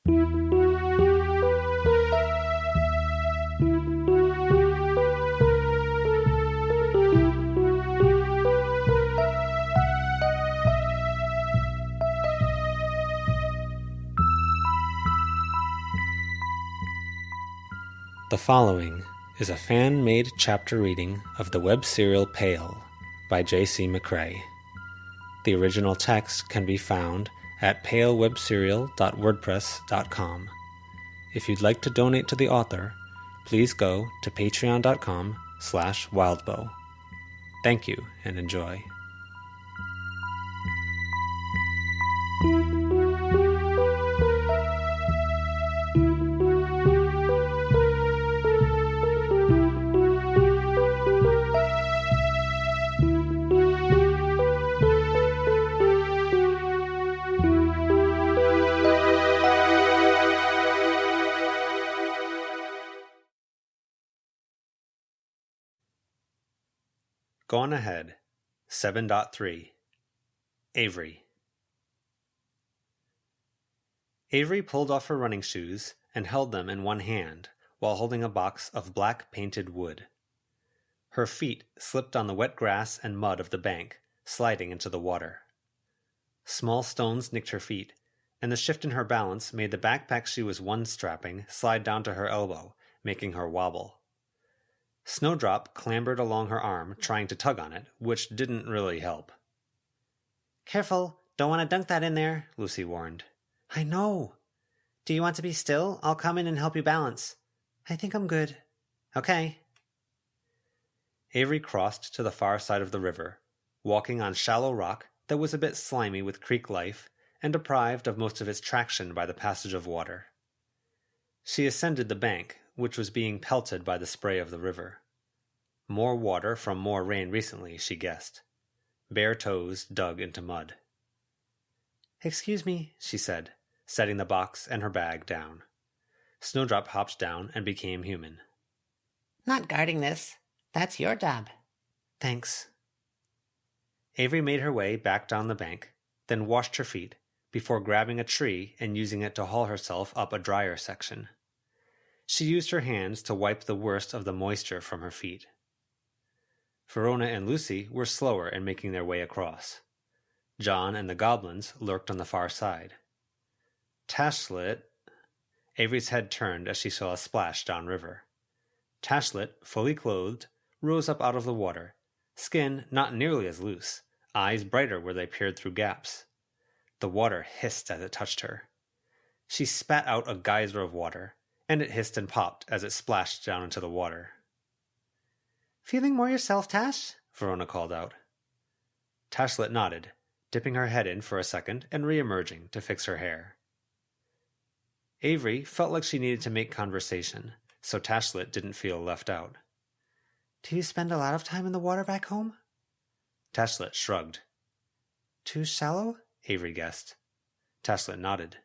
The following is a fan-made chapter reading of the web serial Pale by J.C. McCrae. The original text can be found at palewebserial.wordpress.com. If you'd like to donate to the author, please go to patreon.com/wildbow. Thank you and enjoy. Gone Ahead, 7.3. Avery. Avery pulled off her running shoes and held them in one hand while holding a box of black painted wood. Her feet slipped on the wet grass and mud of the bank, sliding into the water. Small stones nicked her feet, and the shift in her balance made the backpack she was one-strapping slide down to her elbow, making her wobble. Snowdrop clambered along her arm, trying to tug on it, which didn't really help. "Careful, don't want to dunk that in there," Lucy warned. "I know. Do you want to be still? I'll come in and help you balance." "I think I'm good." "Okay." Avery crossed to the far side of the river, walking on shallow rock that was a bit slimy with creek life and deprived of most of its traction by the passage of water. She ascended the bank, which was being pelted by the spray of the river. More water from more rain recently, she guessed. Bare toes dug into mud. "Excuse me," she said, setting the box and her bag down. Snowdrop hopped down and became human. "Not guarding this. That's your job." "Thanks." Avery made her way back down the bank, then washed her feet, before grabbing a tree and using it to haul herself up a drier section. She used her hands to wipe the worst of the moisture from her feet. Verona and Lucy were slower in making their way across. John and the goblins lurked on the far side. Tashlet... Avery's head turned as she saw a splash downriver. Tashlet, fully clothed, rose up out of the water, skin not nearly as loose, eyes brighter where they peered through gaps. The water hissed as it touched her. She spat out a geyser of water, and it hissed and popped as it splashed down into the water. "Feeling more yourself, Tash?" Verona called out. Tashlet nodded, dipping her head in for a second and re-emerging to fix her hair. Avery felt like she needed to make conversation, so Tashlet didn't feel left out. "Do you spend a lot of time in the water back home?" Tashlet shrugged. "Too shallow?" Avery guessed. Tashlet nodded.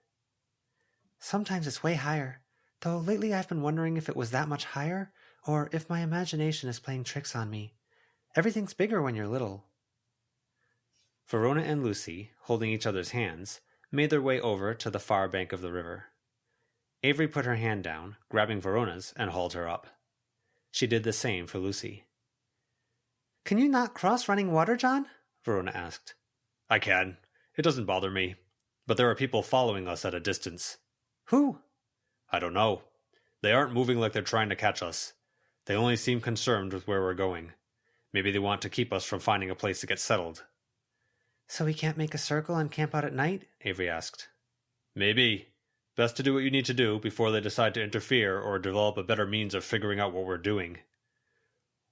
"Sometimes it's way higher. Though lately I've been wondering if it was that much higher, or if my imagination is playing tricks on me. Everything's bigger when you're little." Verona and Lucy, holding each other's hands, made their way over to the far bank of the river. Avery put her hand down, grabbing Verona's, and hauled her up. She did the same for Lucy. "Can you not cross running water, John?" Verona asked. "I can. It doesn't bother me. But there are people following us at a distance." "Who?" "I don't know. They aren't moving like they're trying to catch us. They only seem concerned with where we're going. Maybe they want to keep us from finding a place to get settled." "So we can't make a circle and camp out at night?" Avery asked. "Maybe. Best to do what you need to do before they decide to interfere or develop a better means of figuring out what we're doing."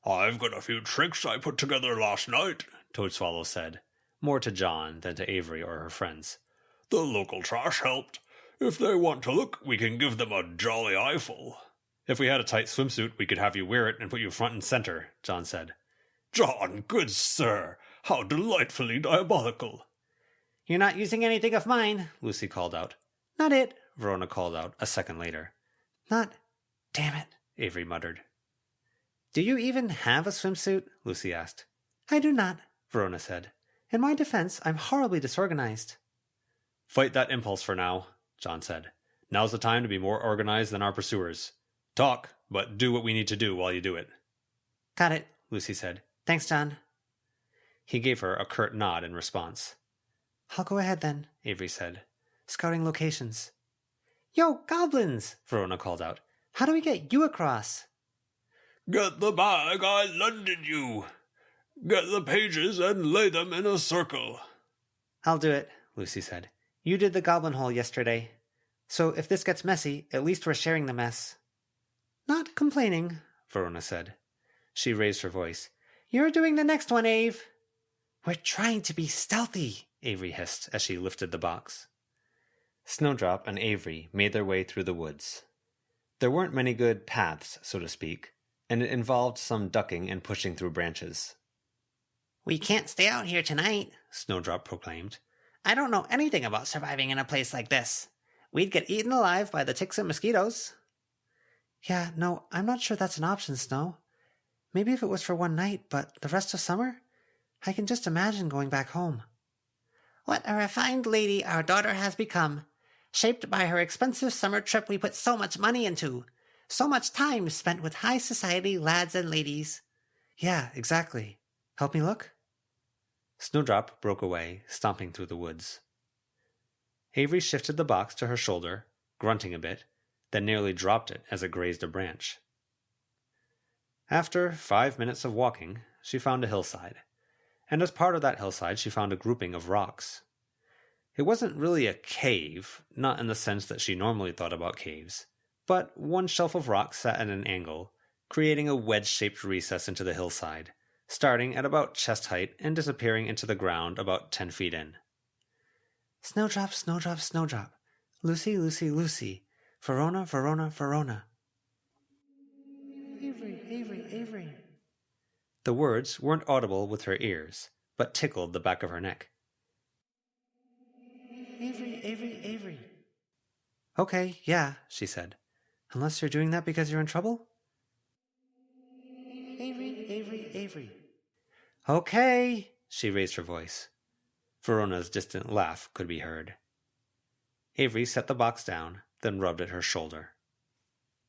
"I've got a few tricks I put together last night," Toadswallow said, more to John than to Avery or her friends. "The local trash helped. If they want to look, we can give them a jolly eyeful." "If we had a tight swimsuit, we could have you wear it and put you front and center," John said. "John, good sir, how delightfully diabolical." "You're not using anything of mine," Lucy called out. "Not it," Verona called out a second later. "Not... damn it," Avery muttered. "Do you even have a swimsuit?" Lucy asked. "I do not," Verona said. "In my defense, I'm horribly disorganized." "Fight that impulse for now," John said. Now's the time to be more organized than our pursuers. Talk, but do what we need to do while you do it. Got it, Lucy said. Thanks, John. He gave her a curt nod in response. I'll go ahead then, Avery said. Scouting locations. Yo, goblins, Verona called out. How do we get you across? Get the bag I lended you. Get the pages and lay them in a circle. I'll do it, Lucy said. You did the goblin hole yesterday. So if this gets messy, at least we're sharing the mess. Not complaining, Verona said. She raised her voice. You're doing the next one, Ave. We're trying to be stealthy, Avery hissed as she lifted the box. Snowdrop and Avery made their way through the woods. There weren't many good paths, so to speak, and it involved some ducking and pushing through branches. We can't stay out here tonight, Snowdrop proclaimed. I don't know anything about surviving in a place like this. We'd get eaten alive by the ticks and mosquitoes. Yeah, no, I'm not sure that's an option, Snow. Maybe if it was for one night, but the rest of summer? I can just imagine going back home. What a refined lady our daughter has become, shaped by her expensive summer trip we put so much money into. So much time spent with high society lads and ladies. Yeah, exactly. Help me look? Snowdrop broke away, stomping through the woods. Avery shifted the box to her shoulder, grunting a bit, then nearly dropped it as it grazed a branch. After 5 minutes of walking, she found a hillside, and as part of that hillside she found a grouping of rocks. It wasn't really a cave, not in the sense that she normally thought about caves, but one shelf of rocks sat at an angle, creating a wedge-shaped recess into the hillside, starting at about chest height and disappearing into the ground about 10 feet in. Snowdrop, Snowdrop, Snowdrop. Lucy, Lucy, Lucy. Verona, Verona, Verona. Avery, Avery, Avery. The words weren't audible with her ears, but tickled the back of her neck. Avery, Avery, Avery. Okay, yeah, she said. Unless you're doing that because you're in trouble? Avery, Avery, Avery. Okay, she raised her voice. Verona's distant laugh could be heard. Avery set the box down, then rubbed at her shoulder.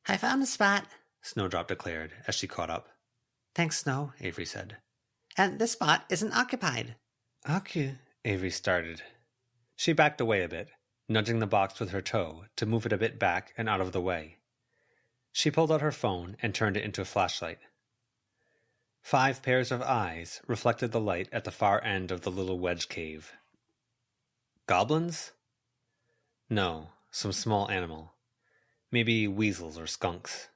I found a spot, Snowdrop declared as she caught up. Thanks, Snow, Avery said. And this spot isn't occupied. Avery started. She backed away a bit, nudging the box with her toe to move it a bit back and out of the way. She pulled out her phone and turned it into a flashlight. 5 pairs of eyes reflected the light at the far end of the little wedge cave. Goblins? No, some small animal. Maybe weasels or skunks.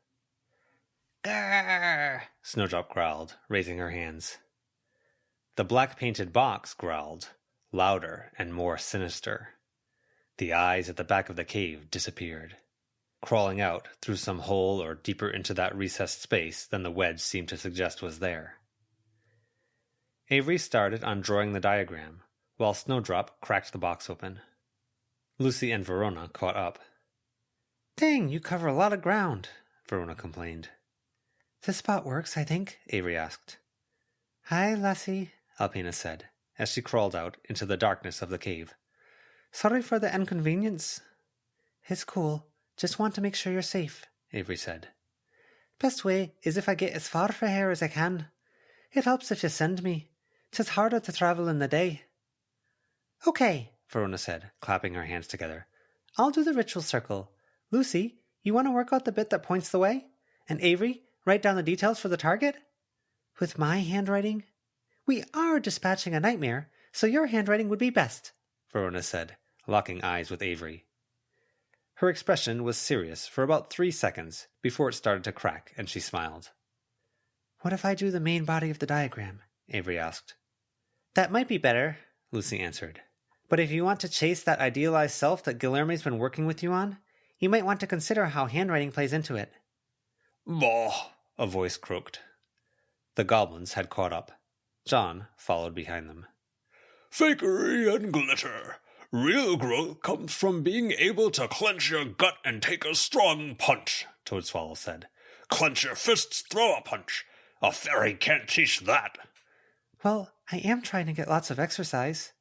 Grrr, Snowdrop growled, raising her hands. The black-painted box growled, louder and more sinister. The eyes at the back of the cave disappeared, crawling out through some hole or deeper into that recessed space than the wedge seemed to suggest was there. Avery started on drawing the diagram, while Snowdrop cracked the box open. Lucy and Verona caught up. Dang, you cover a lot of ground, Verona complained. This spot works, I think, Avery asked. Hi, lassie, Alpina said, as she crawled out into the darkness of the cave. Sorry for the inconvenience. It's cool. Just want to make sure you're safe, Avery said. Best way is if I get as far from here as I can. It helps if you send me. 'Tis harder to travel in the day. Okay, Verona said, clapping her hands together. I'll do the ritual circle. Lucy, you want to work out the bit that points the way? And Avery, write down the details for the target? With my handwriting? We are dispatching a nightmare, so your handwriting would be best, Verona said, locking eyes with Avery. Her expression was serious for about 3 seconds before it started to crack, and she smiled. What if I do the main body of the diagram? Avery asked. That might be better, Lucy answered. But if you want to chase that idealized self that Guilherme's been working with you on, you might want to consider how handwriting plays into it. Bah, a voice croaked. The goblins had caught up. John followed behind them. Fakery and glitter. Real growth comes from being able to clench your gut and take a strong punch, Toadswallow said. Clench your fists, throw a punch. A fairy can't teach that. Well, I am trying to get lots of exercise.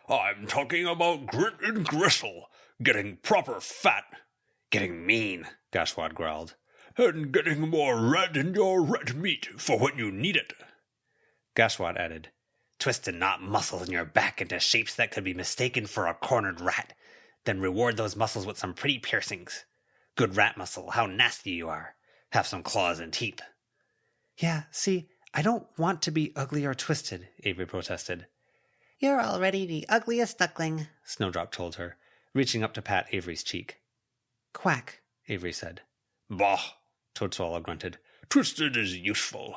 I'm talking about grit and gristle, getting proper fat. Getting mean, Gashwad growled. And getting more red in your red meat for when you need it. Gashwad added, twist and knot muscles in your back into shapes that could be mistaken for a cornered rat. Then reward those muscles with some pretty piercings. Good rat muscle, how nasty you are. Have some claws and teeth. Yeah, see, I don't want to be ugly or twisted, Avery protested. You're already the ugliest duckling, Snowdrop told her, reaching up to pat Avery's cheek. Quack, Avery said. Bah, Toadswallow grunted. Twisted is useful.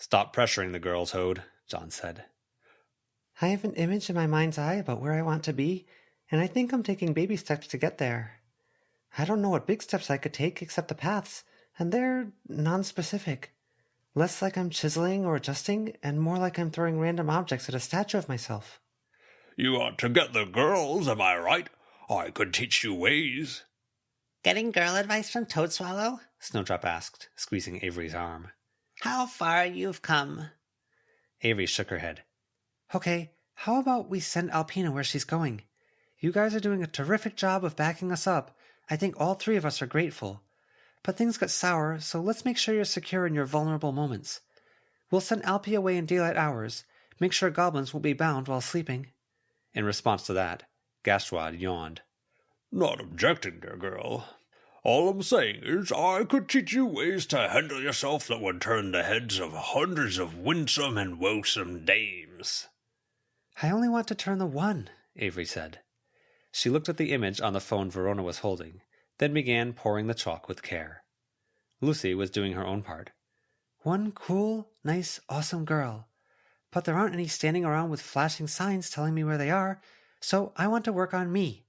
Stop pressuring the girl, Toad, John said. I have an image in my mind's eye about where I want to be, and I think I'm taking baby steps to get there. I don't know what big steps I could take except the paths, and they're non-specific. Less like I'm chiseling or adjusting, and more like I'm throwing random objects at a statue of myself. You ought to get the girls, am I right? I could teach you ways. Getting girl advice from Toadswallow? Snowdrop asked, squeezing Avery's arm. How far you've come. Avery shook her head. Okay, how about we send Alpina where she's going? You guys are doing a terrific job of backing us up. I think all three of us are grateful. But things got sour, so let's make sure you're secure in your vulnerable moments. We'll send Alpi away in daylight hours. Make sure goblins won't be bound while sleeping. In response to that, Gashwad yawned. Not objecting, dear girl. All I'm saying is I could teach you ways to handle yourself that would turn the heads of hundreds of winsome and woesome dames. I only want to turn the one, Avery said. She looked at the image on the phone Verona was holding, then began pouring the chalk with care. Lucy was doing her own part. One cool, nice, awesome girl. But there aren't any standing around with flashing signs telling me where they are, so I want to work on me.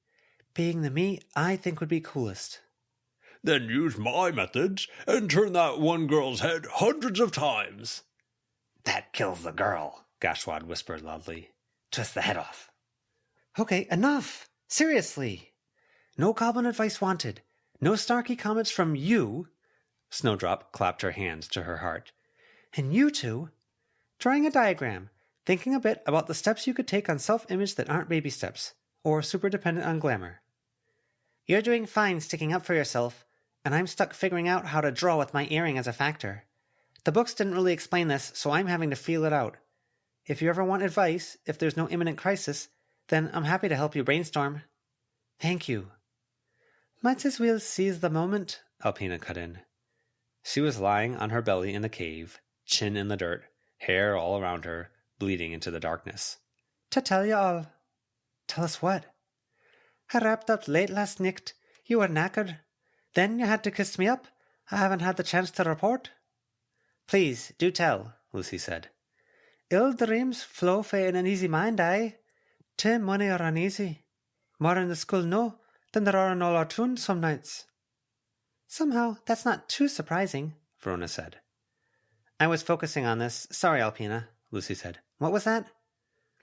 Being the me I think would be coolest. Then use my methods and turn that one girl's head hundreds of times. That kills the girl, Gashwad whispered loudly. Twist the head off. Okay, enough! Seriously! No goblin advice wanted. No snarky comments from you. Snowdrop clapped her hands to her heart. And you two, drawing a diagram, thinking a bit about the steps you could take on self-image that aren't baby steps, or super dependent on glamour. You're doing fine sticking up for yourself, and I'm stuck figuring out how to draw with my earring as a factor. The books didn't really explain this, so I'm having to feel it out. If you ever want advice, if there's no imminent crisis, then I'm happy to help you brainstorm. Thank you. Might as well seize the moment, Alpina cut in. She was lying on her belly in the cave, chin in the dirt, hair all around her, bleeding into the darkness. To tell you all. Tell us what? I wrapped up late last night. You were knackered. Then you had to kiss me up. I haven't had the chance to report. Please, do tell, Lucy said. Ill dreams flow frae an uneasy mind, aye. Too many are uneasy. More in the school no than there are in all our tunes some nights. Somehow, that's not too surprising, Verona said. I was focusing on this. Sorry, Alpina, Lucy said. What was that?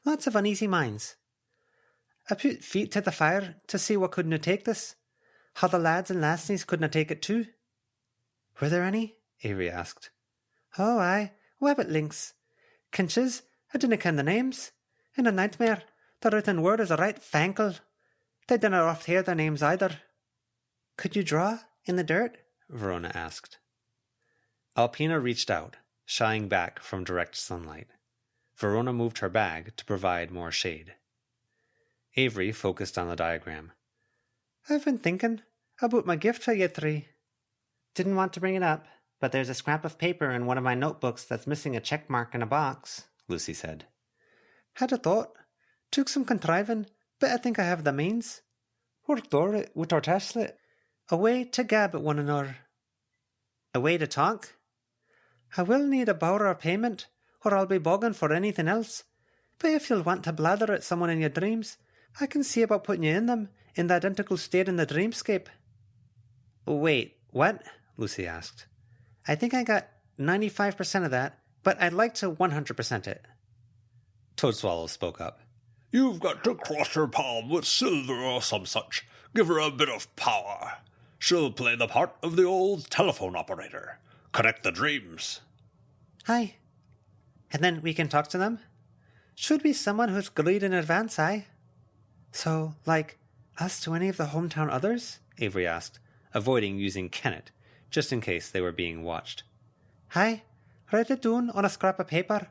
Lots of uneasy minds. I put feet to the fire to see what couldna take this. How the lads and lassies couldna take it too. Were there any? Avery asked. Oh, aye, wabbit links. Kinches, I dinna ken the names. In a nightmare, the written word is a right fankle. They dinna oft hear their names either. Could you draw in the dirt? Verona asked. Alpina reached out, shying back from direct sunlight. Verona moved her bag to provide more shade. Avery focused on the diagram. I've been thinking about my gift to you three. Didn't want to bring it up, but there's a scrap of paper in one of my notebooks that's missing a check mark in a box, Lucy said. Had a thought. Took some contriving, but I think I have the means. We'll door it with our tashlet. A way to gab at one another. A way to talk? I will need a bower of payment, or I'll be bogging for anything else. But if you'll want to blather at someone in your dreams, I can see about putting you in them, in the identical state in the dreamscape. Wait, what? Lucy asked. I think I got 95% of that, but I'd like to 100% it. Toadswallow spoke up. You've got to cross her palm with silver or some such. Give her a bit of power. She'll play the part of the old telephone operator. Connect the dreams. Aye. And then we can talk to them? Should be someone who's agreed in advance, aye. So, like, us to any of the hometown others? Avery asked. avoiding using Kennet, just in case they were being watched. Hi, write it down on a scrap of paper.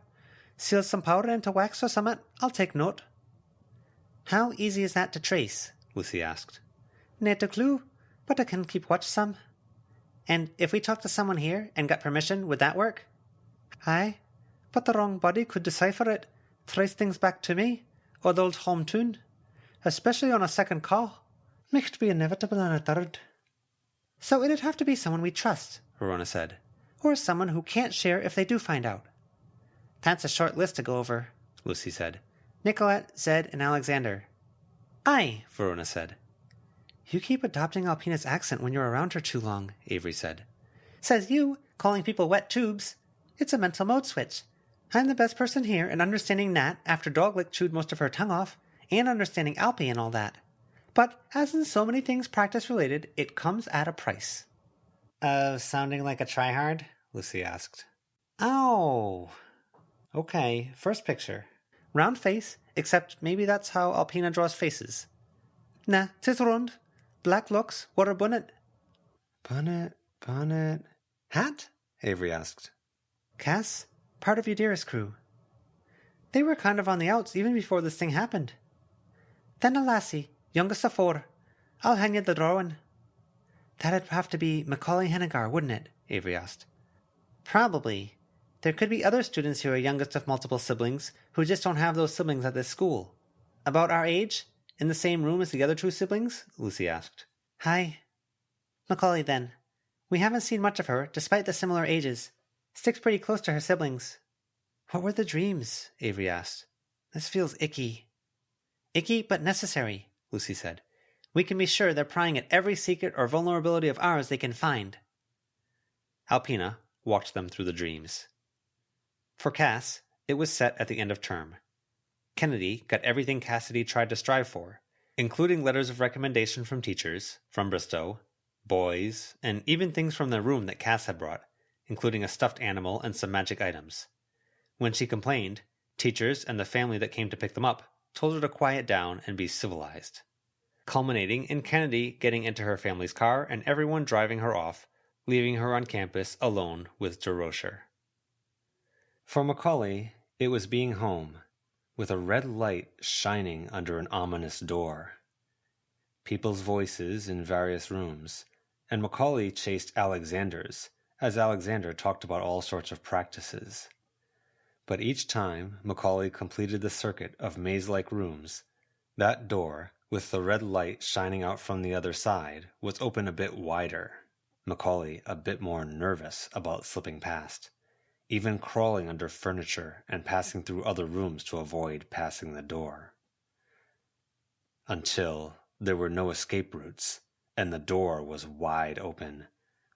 Seal some powder into wax or something. I'll take note. How easy is that to trace? Lucy asked. Not a clue, but I can keep watch some. And if we talked to someone here and got permission, would that work? Aye, but the wrong body could decipher it, trace things back to me, or the old home tune. Especially on a second call. Might be inevitable on a third. So it'd have to be someone we trust, Verona said. Or someone who can't share if they do find out. That's a short list to go over, Lucy said. Nicolette, Zed, and Alexander. Aye, Verona said. You keep adopting Alpina's accent when you're around her too long, Avery said. Says you, calling people wet tubes. It's a mental mode switch. I'm the best person here in understanding Nat after Doglick chewed most of her tongue off, and understanding Alpi and all that. But as in so many things practice-related, it comes at a price. Sounding like a tryhard? Lucy asked. Oh. Okay, first picture. Round face, except maybe that's how Alpina draws faces. Nah, 'tis round. Black looks, what a bonnet. Bonnet. Hat? Avery asked. Cass, part of your dearest crew. They were kind of on the outs even before this thing happened. Then a lassie, youngest of 4. I'll hang you the drawing. That'd have to be Macaulay Hennigar, wouldn't it? Avery asked. Probably. There could be other students who are youngest of multiple siblings who just don't have those siblings at this school. About our age? In the same room as the other 2 siblings? Lucy asked. Hi. Macaulay, then. We haven't seen much of her, despite the similar ages. Sticks pretty close to her siblings. What were the dreams? Avery asked. This feels icky. Icky, but necessary, Lucy said. We can be sure they're prying at every secret or vulnerability of ours they can find. Alpina walked them through the dreams. For Cass, it was set at the end of term. Kennedy got everything Cassidy tried to strive for, including letters of recommendation from teachers, from Bristow, boys, and even things from their room that Cass had brought, including a stuffed animal and some magic items. When she complained, teachers and the family that came to pick them up told her to quiet down and be civilized, culminating in Kennedy getting into her family's car and everyone driving her off, leaving her on campus alone with DeRocher. For Macaulay, it was being home, with a red light shining under an ominous door. People's voices in various rooms, and Macaulay chased Alexander's, as Alexander talked about all sorts of practices. But each time Macaulay completed the circuit of maze-like rooms, that door, with the red light shining out from the other side, was open a bit wider. Macaulay a bit more nervous about slipping past, even crawling under furniture and passing through other rooms to avoid passing the door. Until there were no escape routes, and the door was wide open,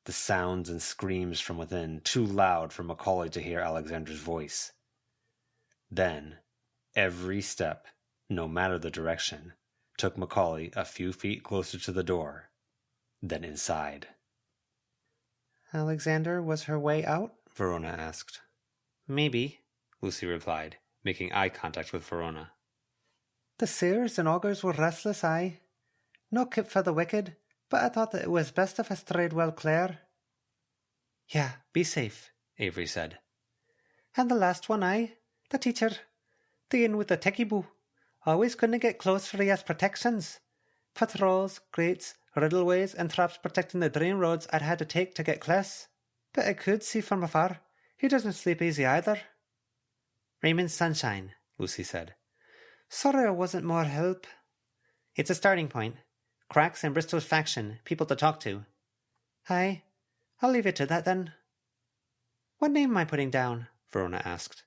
the sounds and screams from within too loud for Macaulay to hear Alexander's voice. Then, every step, no matter the direction, took Macaulay a few feet closer to the door, then inside. Alexander was her way out? Verona asked. Maybe, Lucy replied, making eye contact with Verona. The seers and augurs were restless, aye. No keep for the wicked, but I thought that it was best if I strayed well clear. Yeah, be safe, Avery said. And the last one, aye, the teacher, the in with the techie-boo, always couldn't get close for he has protections. Patrols, grates, riddleways, and traps protecting the drain roads I'd had to take to get close. But I could see from afar, he doesn't sleep easy either. Raymond's sunshine, Lucy said. Sorry I wasn't more help. It's a starting point. Cracks and Bristow's faction, people to talk to. Aye, I'll leave it to that then. What name am I putting down? Verona asked.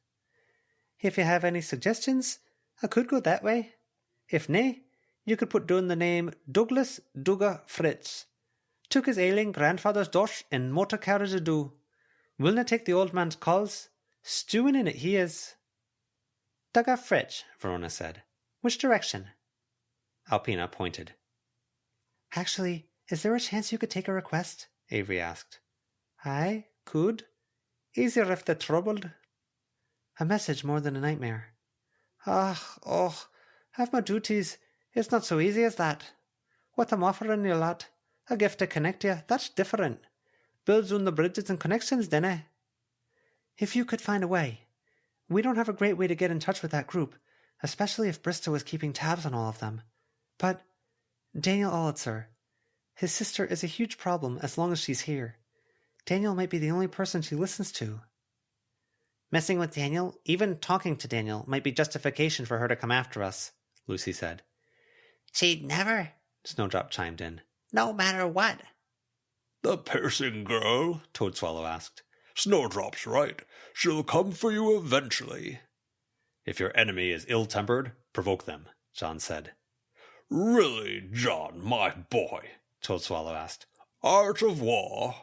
If you have any suggestions, I could go that way. If nay, you could put down the name Douglas Dugga Fritz. Took his ailing grandfather's dosh in motor carriage ado. Willna take the old man's calls. Stewing in it he is. Dugga Fritz, Verona said. Which direction? Alpina pointed. Actually, is there a chance you could take a request? Avery asked. Aye, could. Easier if they're troubled. A message more than a nightmare. Have my duties. It's not so easy as that. What I'm offering you, lad, A gift to connect you, that's different. Builds on the bridges and connections, dinna? If you could find a way. We don't have a great way to get in touch with that group, especially if Bristow is keeping tabs on all of them. But Daniel Olitzer, his sister is a huge problem as long as she's here. Daniel might be the only person she listens to. Messing with Daniel, even talking to Daniel, might be justification for her to come after us, Lucy said. She'd never, Snowdrop chimed in. no matter what. The piercing girl, Toadswallow asked. Snowdrop's right. She'll come for you eventually. If your enemy is ill-tempered, provoke them, John said. Really, John, my boy, Toadswallow asked. Art of War.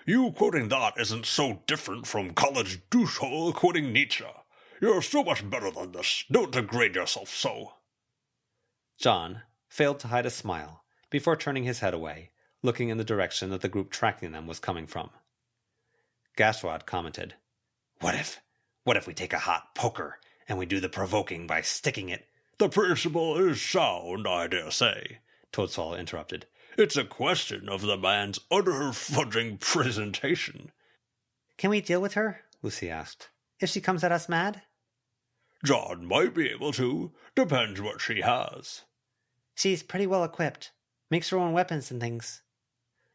You quoting that isn't so different from college douchehole quoting Nietzsche. You're so much better than this. Don't degrade yourself so. John failed to hide a smile before turning his head away, looking in the direction that the group tracking them was coming from. Gashwad commented, What if we take a hot poker and we do the provoking by sticking it? The principle is sound, I dare say, Toadswallow interrupted. It's a question of the man's utter fudging presentation. Can we deal with her? Lucy asked. If she comes at us mad? John might be able to. Depends what she has. She's pretty well equipped. Makes her own weapons and things.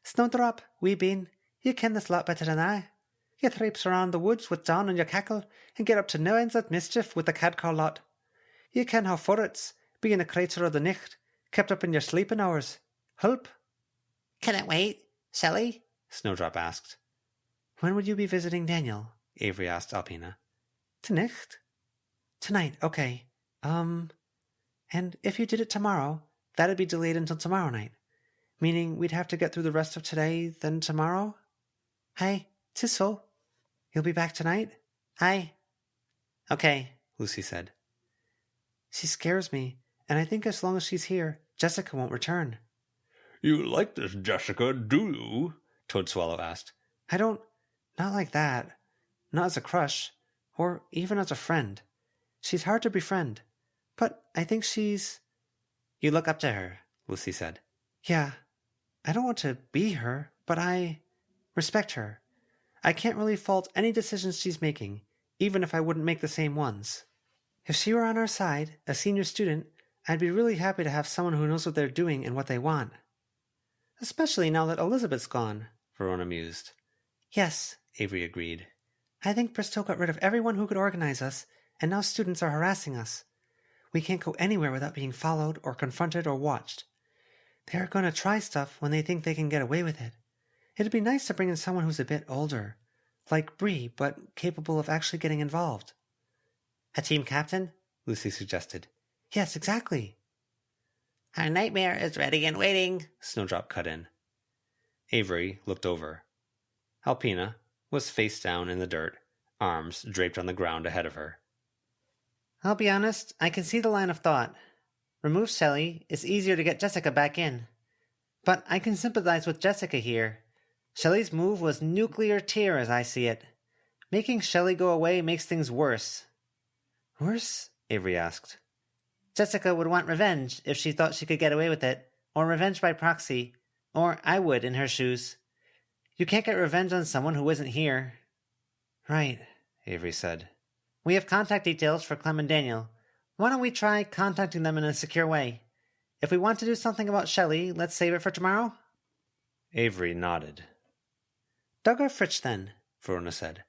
Snowdrop, wee bean, you ken this lot better than I. You traipse around the woods with John on your cackle and get up to no ends of mischief with the cadcar lot. You ken how for it's, being a creature of the nicht, kept up in your sleeping hours. Help? Can it wait, Shelley? Snowdrop asked. When would you be visiting Daniel? Avery asked Alpina. Tonight? Tonight, okay. And if you did it tomorrow, that'd be delayed until tomorrow night. Meaning we'd have to get through the rest of today, then tomorrow? Hey, 'tis so. You'll be back tonight? Aye. Okay, Lucy said. She scares me, and I think as long as she's here, Jessica won't return. You like this Jessica, do you? Toadswallow asked. Not like that. Not as a crush, or even as a friend. She's hard to befriend, but I think she's... You look up to her, Lucy said. Yeah, I don't want to be her, but I respect her. I can't really fault any decisions she's making, even if I wouldn't make the same ones. If she were on our side, a senior student, I'd be really happy to have someone who knows what they're doing and what they want. Especially now that Elizabeth's gone, Verona mused. Yes, Avery agreed. I think Bristow got rid of everyone who could organize us, and now students are harassing us. We can't go anywhere without being followed or confronted or watched. They're going to try stuff when they think they can get away with it. It'd be nice to bring in someone who's a bit older, like Bree, but capable of actually getting involved. A team captain? Lucy suggested. Yes, exactly. Our nightmare is ready and waiting, Snowdrop cut in. Avery looked over. Alpina was face down in the dirt, arms draped on the ground ahead of her. I'll be honest, I can see the line of thought. Remove Shelley, it's easier to get Jessica back in. But I can sympathize with Jessica here. Shelley's move was nuclear tier as I see it. Making Shelley go away makes things worse. Worse? Avery asked. Jessica would want revenge if she thought she could get away with it, or revenge by proxy, or I would in her shoes. You can't get revenge on someone who isn't here. Right, Avery said. We have contact details for Clem and Daniel. Why don't we try contacting them in a secure way? If we want to do something about Shelley, let's save it for tomorrow? Avery nodded. Doug or Fritch, then, Verona said,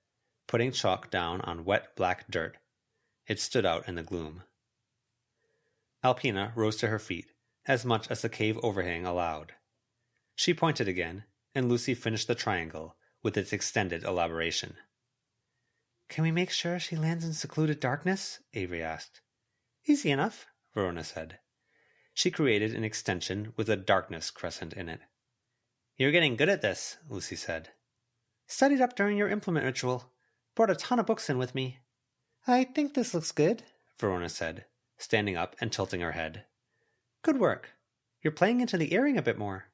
putting chalk down on wet black dirt. It stood out in the gloom. Alpina rose to her feet, as much as the cave overhang allowed. She pointed again, and Lucy finished the triangle with its extended elaboration. Can we make sure she lands in secluded darkness? Avery asked. Easy enough, Verona said. She created an extension with a darkness crescent in it. You're getting good at this, Lucy said. Studied up during your implement ritual. Brought a ton of books in with me. I think this looks good, Verona said, standing up and tilting her head. Good work. You're playing into the earring a bit more.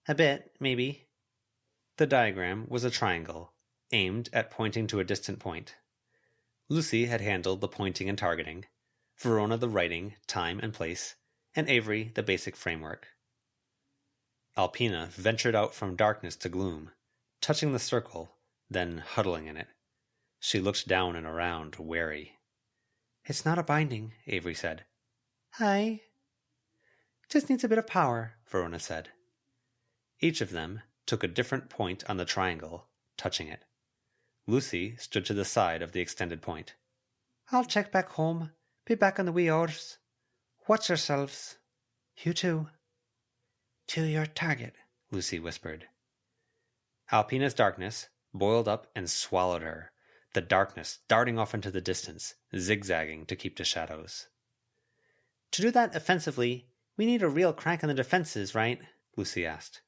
A bit, maybe. The diagram was a triangle, aimed at pointing to a distant point. Lucy had handled the pointing and targeting, Verona the writing, time and place, and Avery the basic framework. Alpina ventured out from darkness to gloom, touching the circle, then huddling in it. She looked down and around, wary. It's not a binding, Avery said. Hi. Just needs a bit of power, Verona said. Each of them took a different point on the triangle, touching it. Lucy stood to the side of the extended point. I'll check back home. Be back in the wee hours. Watch yourselves. You too. To your target, Lucy whispered. Alpina's darkness boiled up and swallowed her, the darkness darting off into the distance, zigzagging to keep to shadows. To do that offensively, we need a real crack in the defenses, right? Lucy asked.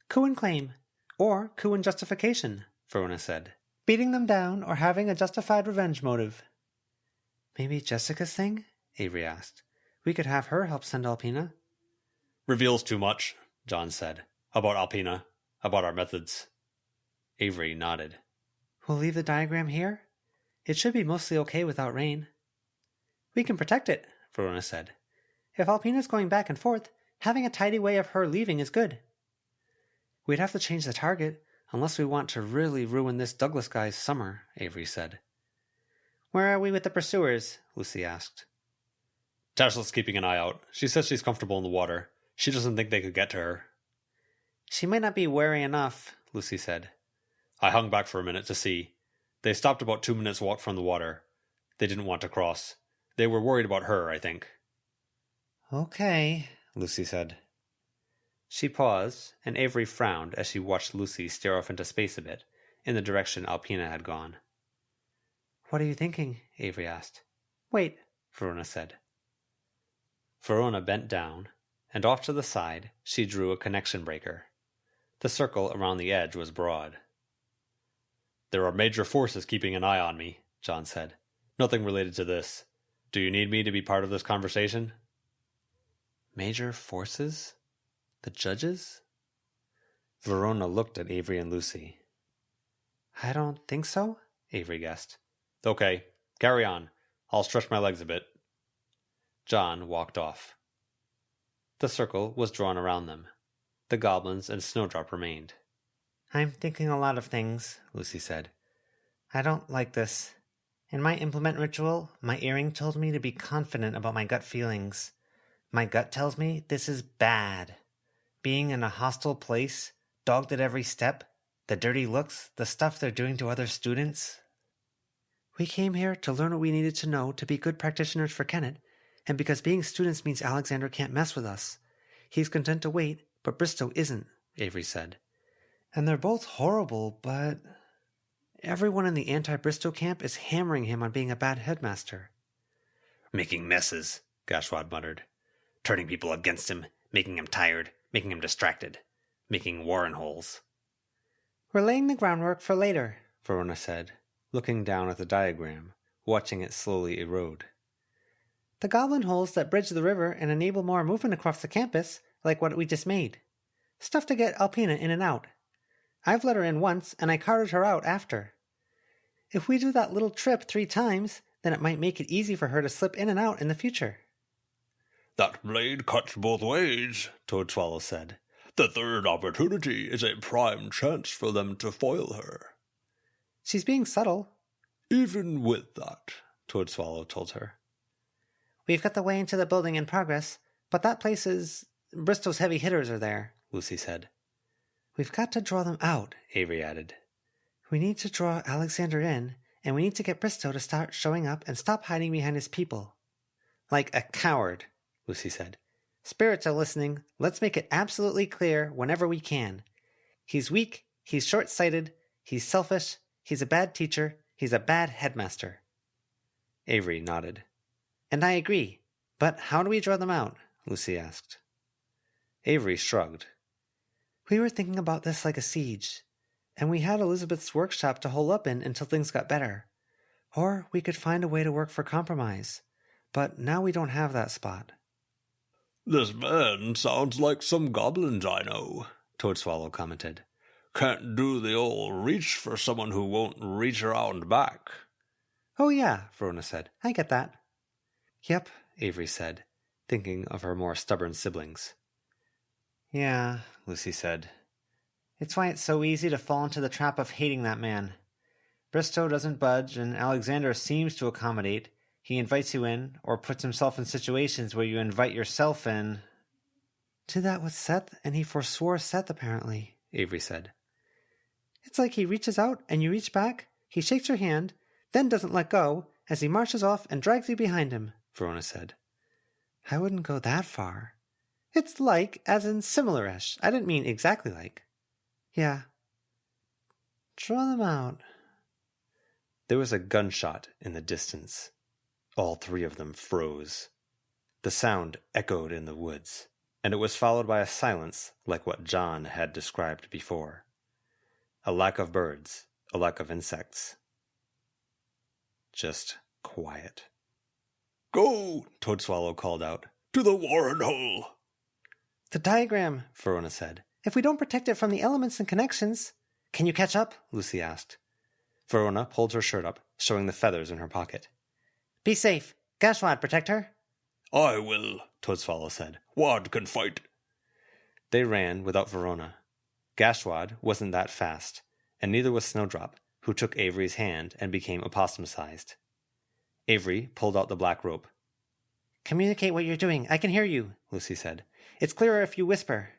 Coup and claim, or coup and justification, Verona said. Beating them down or having a justified revenge motive. Maybe Jessica's thing? Avery asked. We could have her help send Alpina. Reveals too much, John said. About Alpina. About our methods. Avery nodded. We'll leave the diagram here? It should be mostly okay without rain. We can protect it, Verona said. If Alpina's going back and forth, having a tidy way of her leaving is good. We'd have to change the target, unless we want to really ruin this Douglas guy's summer, Avery said. Where are we with the pursuers? Lucy asked. Tashla's keeping an eye out. She says she's comfortable in the water. She doesn't think they could get to her. She might not be wary enough, Lucy said. I hung back for a minute to see. They stopped about 2 minutes' walk from the water. They didn't want to cross. They were worried about her, I think. Okay, Lucy said. She paused, and Avery frowned as she watched Lucy stare off into space a bit, in the direction Alpina had gone. What are you thinking? Avery asked. Wait, Verona said. Verona bent down, and off to the side she drew a connection breaker. The circle around the edge was broad. There are major forces keeping an eye on me, John said. Nothing related to this. Do you need me to be part of this conversation? Major forces? The judges? Verona looked at Avery and Lucy. I don't think so, Avery guessed. Okay, carry on. I'll stretch my legs a bit. John walked off. The circle was drawn around them. The goblins and Snowdrop remained. I'm thinking a lot of things, Lucy said. I don't like this. In my implement ritual, my earring told me to be confident about my gut feelings. My gut tells me this is bad. Being in a hostile place, dogged at every step, the dirty looks, the stuff they're doing to other students. We came here to learn what we needed to know to be good practitioners for Kennett, and because being students means Alexander can't mess with us. He's content to wait, but Bristow isn't, Avery said. And they're both horrible, but everyone in the anti-Bristow camp is hammering him on being a bad headmaster. Making messes, Gashwad muttered. Turning people against him, making him tired, making him distracted, making warren holes. We're laying the groundwork for later, Verona said, looking down at the diagram, watching it slowly erode. The goblin holes that bridge the river and enable more movement across the campus, like what we just made. Stuff to get Alpina in and out. I've let her in once, and I carted her out after. If we do that little trip 3 times, then it might make it easy for her to slip in and out in the future. That blade cuts both ways, Toadswallow said. The third opportunity is a prime chance for them to foil her. She's being subtle. Even with that, Toadswallow told her. We've got the way into the building in progress, but that place is... Bristow's heavy hitters are there, Lucy said. We've got to draw them out, Avery added. We need to draw Alexander in, and we need to get Bristow to start showing up and stop hiding behind his people. Like a coward, Lucy said. Spirits are listening. Let's make it absolutely clear whenever we can. He's weak, he's short-sighted, he's selfish, he's a bad teacher, he's a bad headmaster. Avery nodded. And I agree. But how do we draw them out? Lucy asked. Avery shrugged. We were thinking about this like a siege, and we had Elizabeth's workshop to hole up in until things got better. Or we could find a way to work for compromise. But now we don't have that spot. This man sounds like some goblins I know, Toadswallow commented. Can't do the old reach for someone who won't reach around back. Oh yeah, Verona said. I get that. Yep, Avery said, thinking of her more stubborn siblings. Yeah, Lucy said. It's why it's so easy to fall into the trap of hating that man. Bristow doesn't budge, and Alexander seems to accommodate. He invites you in, or puts himself in situations where you invite yourself in. Did that with Seth, and he forswore Seth, apparently, Avery said. It's like he reaches out, and you reach back, he shakes your hand, then doesn't let go, as he marches off and drags you behind him, Verona said. I wouldn't go that far. It's like, as in similar-ish. I didn't mean exactly like. Yeah. Draw them out. There was a gunshot in the distance. All three of them froze. The sound echoed in the woods, and it was followed by a silence like what John had described before. A lack of birds, a lack of insects. Just quiet. Go, Toadswallow called out. To the Warren Hole. The diagram, Verona said. If we don't protect it from the elements and connections... Can you catch up? Lucy asked. Verona pulled her shirt up, showing the feathers in her pocket. Be safe. Gashwad, protect her. I will, Toadswallow said. Wad can fight. They ran without Verona. Gashwad wasn't that fast, and neither was Snowdrop, who took Avery's hand and became opossum-sized. Avery pulled out the black rope. Communicate what you're doing. I can hear you, Lucy said. It's clearer if you whisper.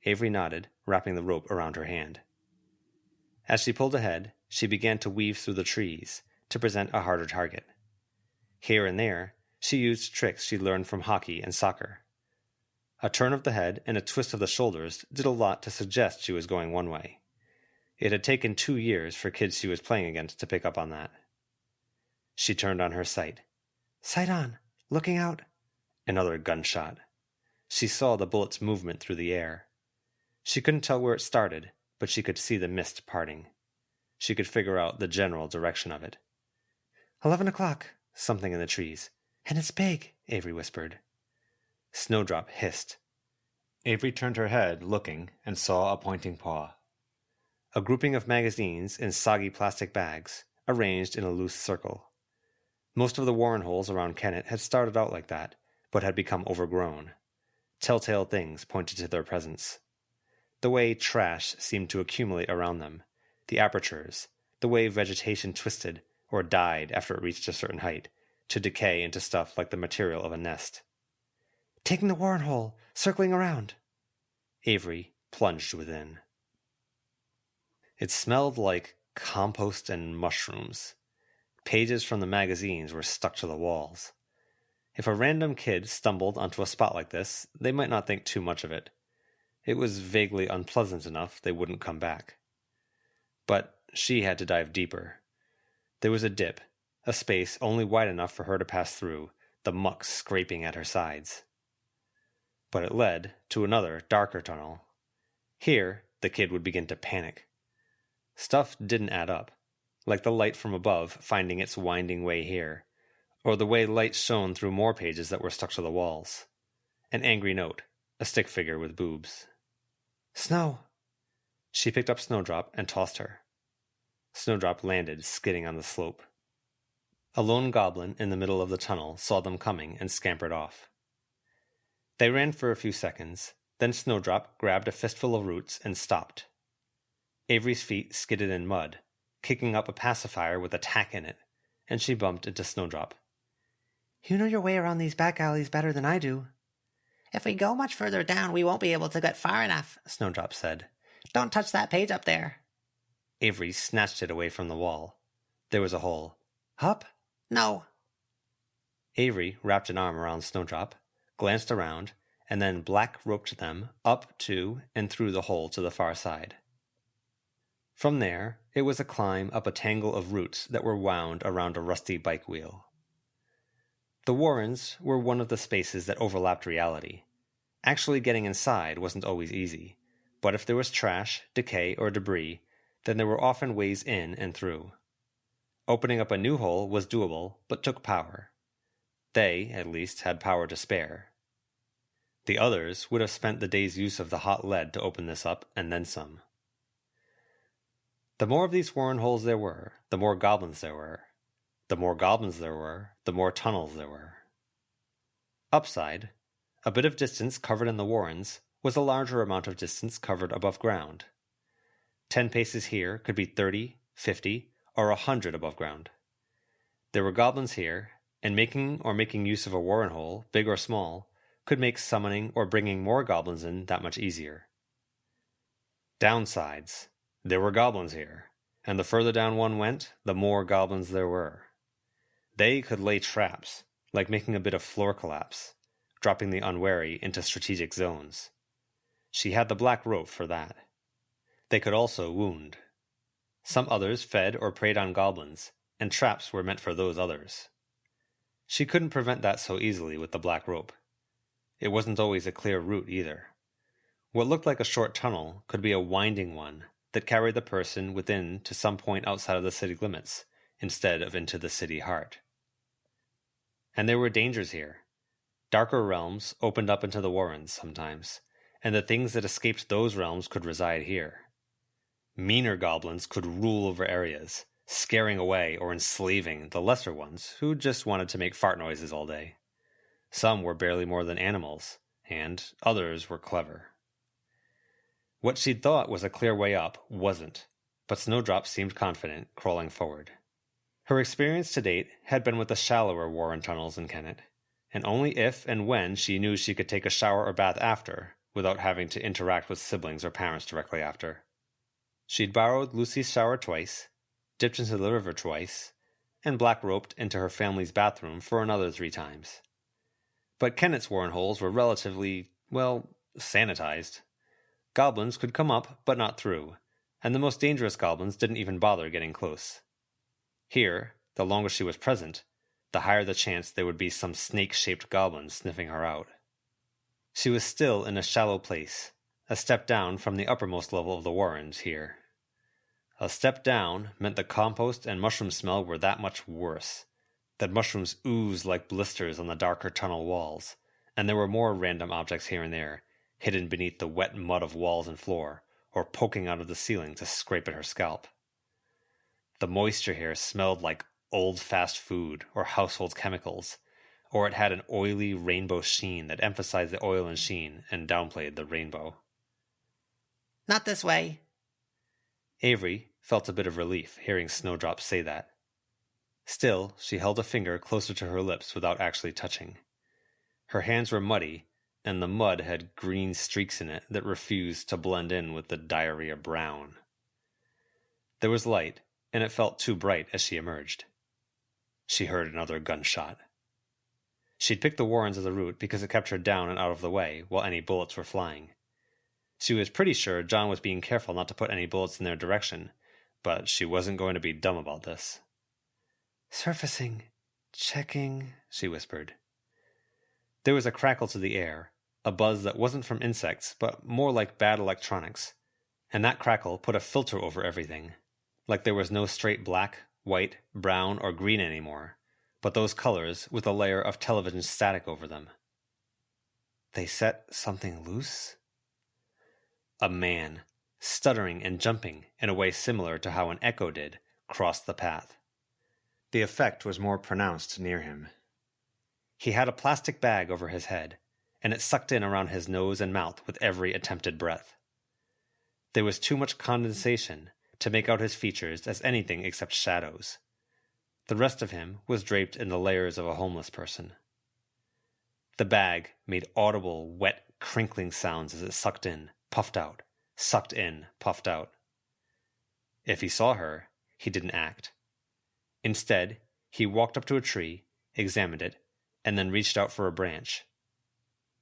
Avery nodded, wrapping the rope around her hand. As she pulled ahead, she began to weave through the trees to present a harder target. Here and there, she used tricks she learned from hockey and soccer. A turn of the head and a twist of the shoulders did a lot to suggest she was going one way. It had taken 2 years for kids she was playing against to pick up on that. She turned on her sight. Sight on. Looking out. Another gunshot. She saw the bullet's movement through the air. She couldn't tell where it started, but she could see the mist parting. She could figure out the general direction of it. 11 o'clock. Something in the trees. And it's big, Avery whispered. Snowdrop hissed. Avery turned her head, looking, and saw a pointing paw. A grouping of magazines in soggy plastic bags, arranged in a loose circle. Most of the Warren holes around Kennet had started out like that, but had become overgrown. Telltale things pointed to their presence. The way trash seemed to accumulate around them, the apertures, the way vegetation twisted or died after it reached a certain height, to decay into stuff like the material of a nest. Taking the Warren hole, circling around. Avery plunged within. It smelled like compost and mushrooms. Pages from the magazines were stuck to the walls. If a random kid stumbled onto a spot like this, they might not think too much of it. It was vaguely unpleasant enough they wouldn't come back. But she had to dive deeper. There was a dip, a space only wide enough for her to pass through, the muck scraping at her sides. But it led to another, darker tunnel. Here, the kid would begin to panic. Stuff didn't add up, like the light from above finding its winding way here, or the way light shone through more pages that were stuck to the walls. An angry note, a stick figure with boobs. Snow. She picked up Snowdrop and tossed her. Snowdrop landed, skidding on the slope. A lone goblin in the middle of the tunnel saw them coming and scampered off. They ran for a few seconds, then Snowdrop grabbed a fistful of roots and stopped. Avery's feet skidded in mud, kicking up a pacifier with a tack in it, and she bumped into Snowdrop. You know your way around these back alleys better than I do. If we go much further down, we won't be able to get far enough, Snowdrop said. Don't touch that page up there. Avery snatched it away from the wall. There was a hole. Up? No. Avery wrapped an arm around Snowdrop, glanced around, and then black roped them up to and through the hole to the far side. From there, it was a climb up a tangle of roots that were wound around a rusty bike wheel. The Warrens were one of the spaces that overlapped reality. Actually getting inside wasn't always easy, but if there was trash, decay, or debris, then there were often ways in and through. Opening up a new hole was doable, but took power. They, at least, had power to spare. The others would have spent the day's use of the hot lead to open this up, and then some. The more of these Warren holes there were, the more goblins there were. The more goblins there were, the more tunnels there were. Upside, a bit of distance covered in the Warrens, was a larger amount of distance covered above ground. 10 paces here could be 30, 50, or 100 above ground. There were goblins here, and making use of a warren hole, big or small, could make summoning or bringing more goblins in that much easier. Downsides. There were goblins here, and the further down one went, the more goblins there were. They could lay traps, like making a bit of floor collapse, dropping the unwary into strategic zones. She had the black rope for that. They could also wound. Some others fed or preyed on goblins, and traps were meant for those others. She couldn't prevent that so easily with the black rope. It wasn't always a clear route either. What looked like a short tunnel could be a winding one that carried the person within to some point outside of the city limits, instead of into the city heart. And there were dangers here. Darker realms opened up into the warrens sometimes, and the things that escaped those realms could reside here. Meaner goblins could rule over areas, scaring away or enslaving the lesser ones who just wanted to make fart noises all day. Some were barely more than animals, and others were clever. What she'd thought was a clear way up wasn't, but Snowdrop seemed confident, crawling forward. Her experience to date had been with the shallower warren tunnels in Kennet, and only if and when she knew she could take a shower or bath after, without having to interact with siblings or parents directly after. She'd borrowed Lucy's shower twice, dipped into the river twice, and black-roped into her family's bathroom for another 3 times. But Kennet's warren holes were relatively, sanitized. Goblins could come up, but not through, and the most dangerous goblins didn't even bother getting close. Here, the longer she was present, the higher the chance there would be some snake-shaped goblin sniffing her out. She was still in a shallow place, a step down from the uppermost level of the warrens here. A step down meant the compost and mushroom smell were that much worse, that mushrooms oozed like blisters on the darker tunnel walls, and there were more random objects here and there, hidden beneath the wet mud of walls and floor, or poking out of the ceiling to scrape at her scalp. The moisture here smelled like old fast food or household chemicals, or it had an oily rainbow sheen that emphasized the oil and sheen and downplayed the rainbow. Not this way. Avery felt a bit of relief hearing Snowdrop say that. Still, she held a finger closer to her lips without actually touching. Her hands were muddy, and the mud had green streaks in it that refused to blend in with the diarrhea brown. There was light, and it felt too bright as she emerged. She heard another gunshot. She'd picked the warrens as a route because it kept her down and out of the way while any bullets were flying. She was pretty sure John was being careful not to put any bullets in their direction, but she wasn't going to be dumb about this. Surfacing. Checking, she whispered. There was a crackle to the air, a buzz that wasn't from insects, but more like bad electronics, and that crackle put a filter over everything, like there was no straight black, white, brown, or green anymore, but those colors with a layer of television static over them. They set something loose? A man, stuttering and jumping in a way similar to how an echo did, crossed the path. The effect was more pronounced near him. He had a plastic bag over his head, and it sucked in around his nose and mouth with every attempted breath. There was too much condensation to make out his features as anything except shadows. The rest of him was draped in the layers of a homeless person. The bag made audible, wet, crinkling sounds as it sucked in, puffed out, sucked in, puffed out. If he saw her, he didn't act. Instead, he walked up to a tree, examined it, and then reached out for a branch.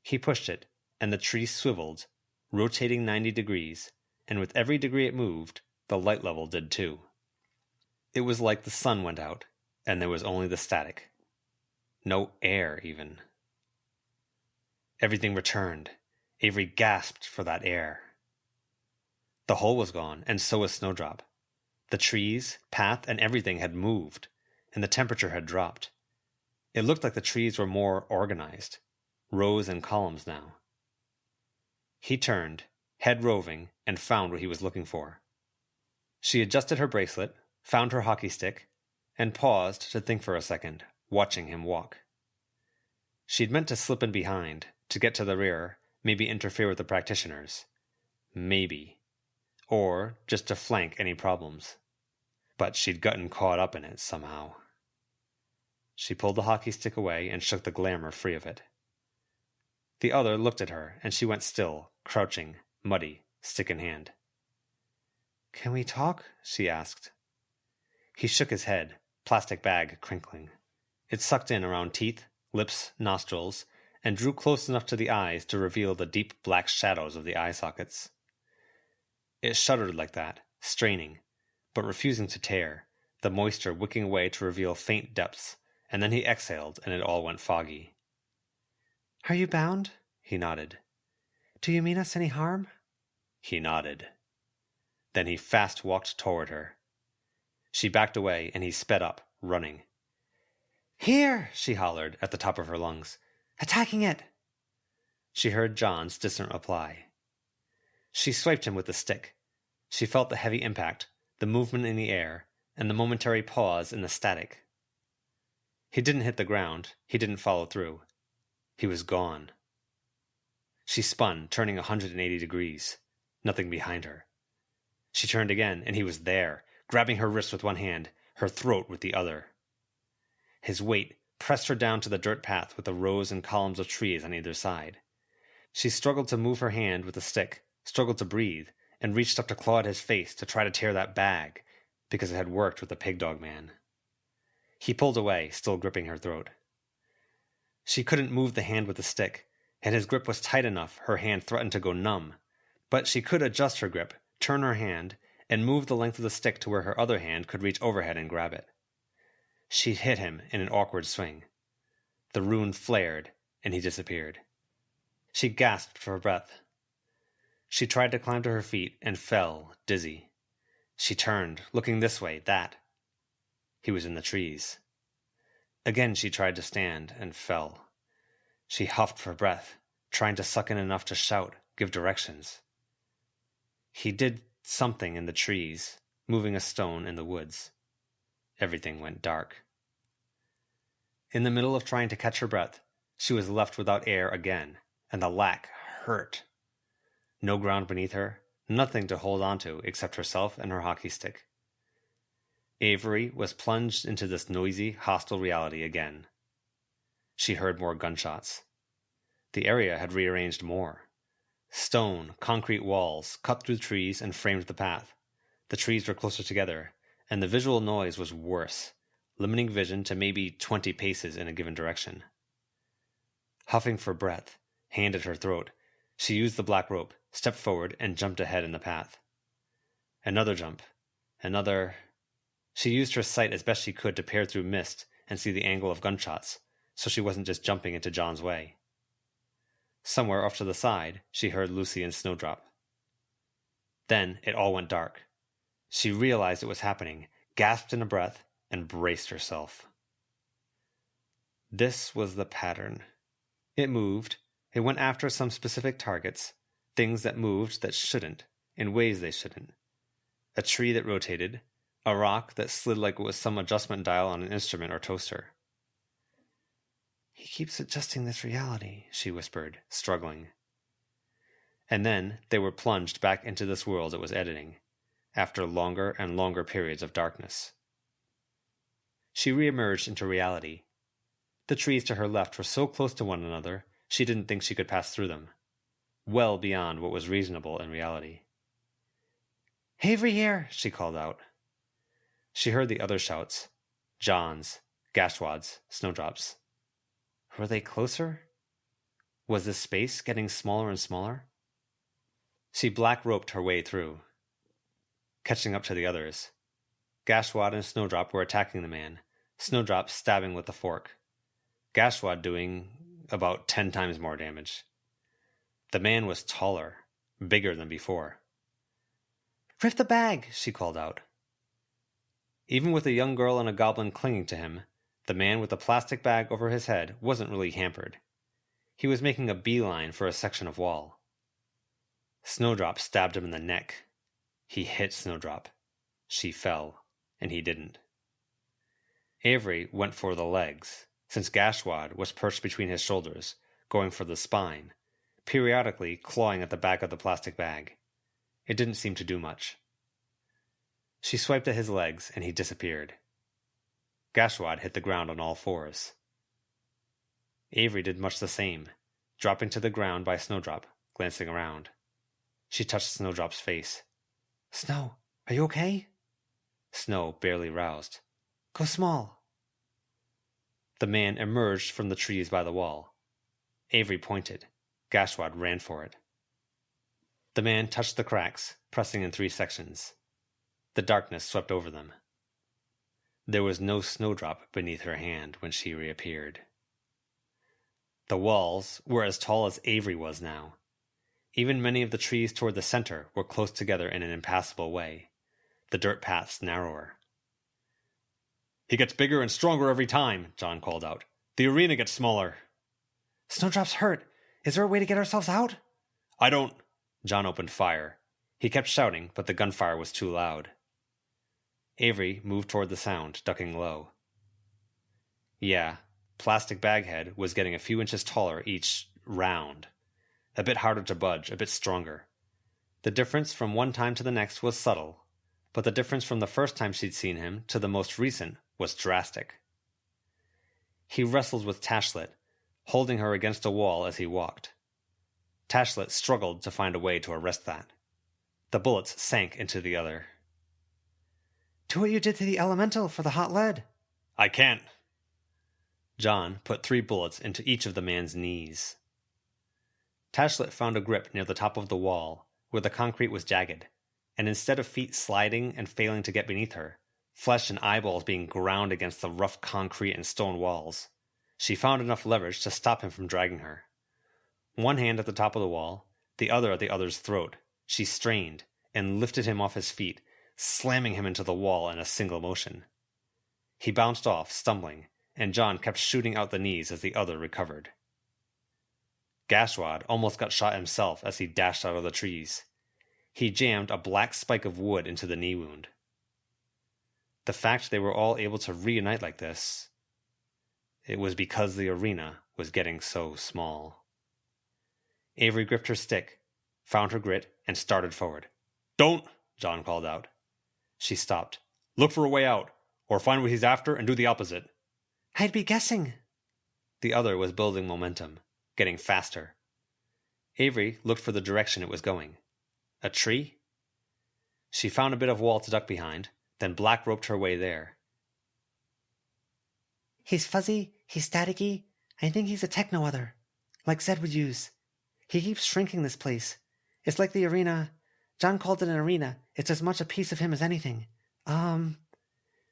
He pushed it, and the tree swiveled, rotating 90 degrees, and with every degree it moved, the light level did too. It was like the sun went out, and there was only the static. No air, even. Everything returned. Avery gasped for that air. The hole was gone, and so was Snowdrop. The trees, path, and everything had moved, and the temperature had dropped. It looked like the trees were more organized, rows and columns now. He turned, head roving, and found what he was looking for. She adjusted her bracelet, found her hockey stick, and paused to think for a second, watching him walk. She'd meant to slip in behind, to get to the rear, maybe interfere with the practitioners. Maybe. Or just to flank any problems. But she'd gotten caught up in it somehow. She pulled the hockey stick away and shook the glamour free of it. The other looked at her, and she went still, crouching, muddy, stick in hand. "Can we talk?" she asked. He shook his head, plastic bag crinkling. It sucked in around teeth, lips, nostrils, and drew close enough to the eyes to reveal the deep black shadows of the eye sockets. It shuddered like that, straining, but refusing to tear, the moisture wicking away to reveal faint depths, and then he exhaled and it all went foggy. "Are you bound?" He nodded. "Do you mean us any harm?" He nodded. Then he fast walked toward her. She backed away and he sped up, running. "Here!" she hollered at the top of her lungs. "Attacking it!" She heard John's distant reply. She swiped him with the stick. She felt the heavy impact, the movement in the air, and the momentary pause in the static. He didn't hit the ground. He didn't follow through. He was gone. She spun, turning 180 degrees. Nothing behind her. She turned again, and he was there, grabbing her wrist with one hand, her throat with the other. His weight pressed her down to the dirt path with the rows and columns of trees on either side. She struggled to move her hand with the stick, struggled to breathe, and reached up to claw at his face to try to tear that bag, because it had worked with the pig dog man. He pulled away, still gripping her throat. She couldn't move the hand with the stick, and his grip was tight enough her hand threatened to go numb. But she could adjust her grip, turn her hand, and move the length of the stick to where her other hand could reach overhead and grab it. She hit him in an awkward swing. The rune flared, and he disappeared. She gasped for breath. She tried to climb to her feet and fell, dizzy. She turned, looking this way, that. He was in the trees. Again she tried to stand and fell. She huffed for breath, trying to suck in enough to shout, give directions. He did something in the trees, moving a stone in the woods. Everything went dark. In the middle of trying to catch her breath, she was left without air again, and the lack hurt. No ground beneath her, nothing to hold on to except herself and her hockey stick. Avery was plunged into this noisy, hostile reality again. She heard more gunshots. The area had rearranged more. Stone, concrete walls cut through trees and framed the path. The trees were closer together, and the visual noise was worse, limiting vision to maybe 20 paces in a given direction. Huffing for breath, hand at her throat, she used the black rope, stepped forward, and jumped ahead in the path. Another jump. Another. She used her sight as best she could to peer through mist and see the angle of gunshots, so she wasn't just jumping into John's way. Somewhere off to the side, she heard Lucy and Snowdrop. Then it all went dark. She realized it was happening, gasped in a breath, and braced herself. This was the pattern. It moved. It went after some specific targets, things that moved that shouldn't, in ways they shouldn't. A tree that rotated, a rock that slid like it was some adjustment dial on an instrument or toaster. "He keeps adjusting this reality," she whispered, struggling. And then they were plunged back into this world it was editing, after longer and longer periods of darkness. She reemerged into reality. The trees to her left were so close to one another, she didn't think she could pass through them. Well beyond what was reasonable in reality. "Avery here!" she called out. She heard the other shouts. John's, Gashwad's, Snowdrop's. Were they closer? Was this space getting smaller and smaller? She black-roped her way through, catching up to the others. Gashwad and Snowdrop were attacking the man, Snowdrop stabbing with the fork. Gashwad doing about 10 times more damage. The man was taller, bigger than before. "Rip the bag!" she called out. Even with a young girl and a goblin clinging to him, the man with the plastic bag over his head wasn't really hampered. He was making a beeline for a section of wall. Snowdrop stabbed him in the neck. He hit Snowdrop. She fell, and he didn't. Avery went for the legs, since Gashwad was perched between his shoulders, going for the spine, periodically clawing at the back of the plastic bag. It didn't seem to do much. She swiped at his legs, and he disappeared. Gashwad hit the ground on all fours. Avery did much the same, dropping to the ground by Snowdrop, glancing around. She touched Snowdrop's face. Snow, are you okay? Snow barely roused. Go small. The man emerged from the trees by the wall. Avery pointed. Gashwad ran for it. The man touched the cracks, pressing in 3 sections. The darkness swept over them. There was no Snowdrop beneath her hand when she reappeared. The walls were as tall as Avery was now. Even many of the trees toward the center were close together in an impassable way, the dirt paths narrower. He gets bigger and stronger every time, John called out. The arena gets smaller. Snowdrop's hurt. Is there a way to get ourselves out? I don't... John opened fire. He kept shouting, but the gunfire was too loud. Avery moved toward the sound, ducking low. Yeah, Plastic Baghead was getting a few inches taller each round. A bit harder to budge, a bit stronger. The difference from one time to the next was subtle, but the difference from the first time she'd seen him to the most recent was drastic. He wrestled with Tashlet, holding her against a wall as he walked. Tashlet struggled to find a way to arrest that. The bullets sank into the other. Do what you did to the elemental for the hot lead. I can't. John put 3 bullets into each of the man's knees. Tashlet found a grip near the top of the wall, where the concrete was jagged, and instead of feet sliding and failing to get beneath her, flesh and eyeballs being ground against the rough concrete and stone walls, she found enough leverage to stop him from dragging her. One hand at the top of the wall, the other at the other's throat, she strained and lifted him off his feet, slamming him into the wall in a single motion. He bounced off, stumbling, and John kept shooting out the knees as the other recovered. Gashwad almost got shot himself as he dashed out of the trees. He jammed a black spike of wood into the knee wound. The fact they were all able to reunite like this, it was because the arena was getting so small. Avery gripped her stick, found her grit, and started forward. Don't, John called out. She stopped. Look for a way out, or find what he's after and do the opposite. I'd be guessing. The other was building momentum, getting faster. Avery looked for the direction it was going. A tree? She found a bit of wall to duck behind, then black roped her way there. He's fuzzy, he's staticky. I think he's a techno-other, like Zed would use. He keeps shrinking this place. It's like the arena. John called it an arena. It's as much a piece of him as anything.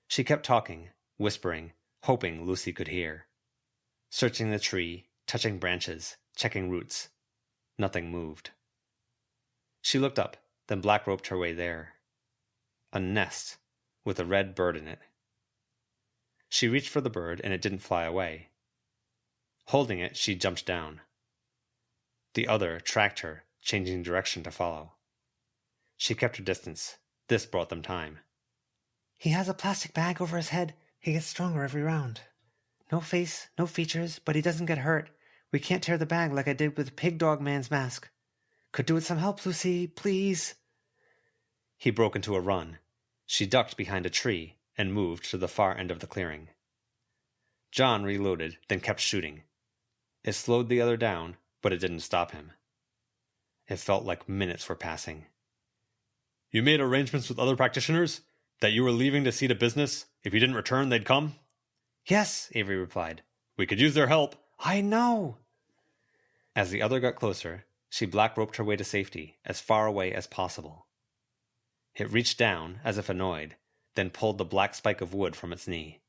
She kept talking, whispering, hoping Lucy could hear. Searching the tree, touching branches, checking roots. Nothing moved. She looked up, then black roped her way there. A nest, with a red bird in it. She reached for the bird, and it didn't fly away. Holding it, she jumped down. The other tracked her, changing direction to follow. She kept her distance. This brought them time. He has a plastic bag over his head. He gets stronger every round. No face, no features, but he doesn't get hurt. We can't tear the bag like I did with Pig Dog Man's mask. Could do with some help, Lucy, please. He broke into a run. She ducked behind a tree and moved to the far end of the clearing. John reloaded, then kept shooting. It slowed the other down, but it didn't stop him. It felt like minutes were passing. You made arrangements with other practitioners? That you were leaving to see to business? If you didn't return, they'd come? Yes, Avery replied. We could use their help. I know. As the other got closer, she black roped her way to safety, as far away as possible. It reached down, as if annoyed, then pulled the black spike of wood from its knee.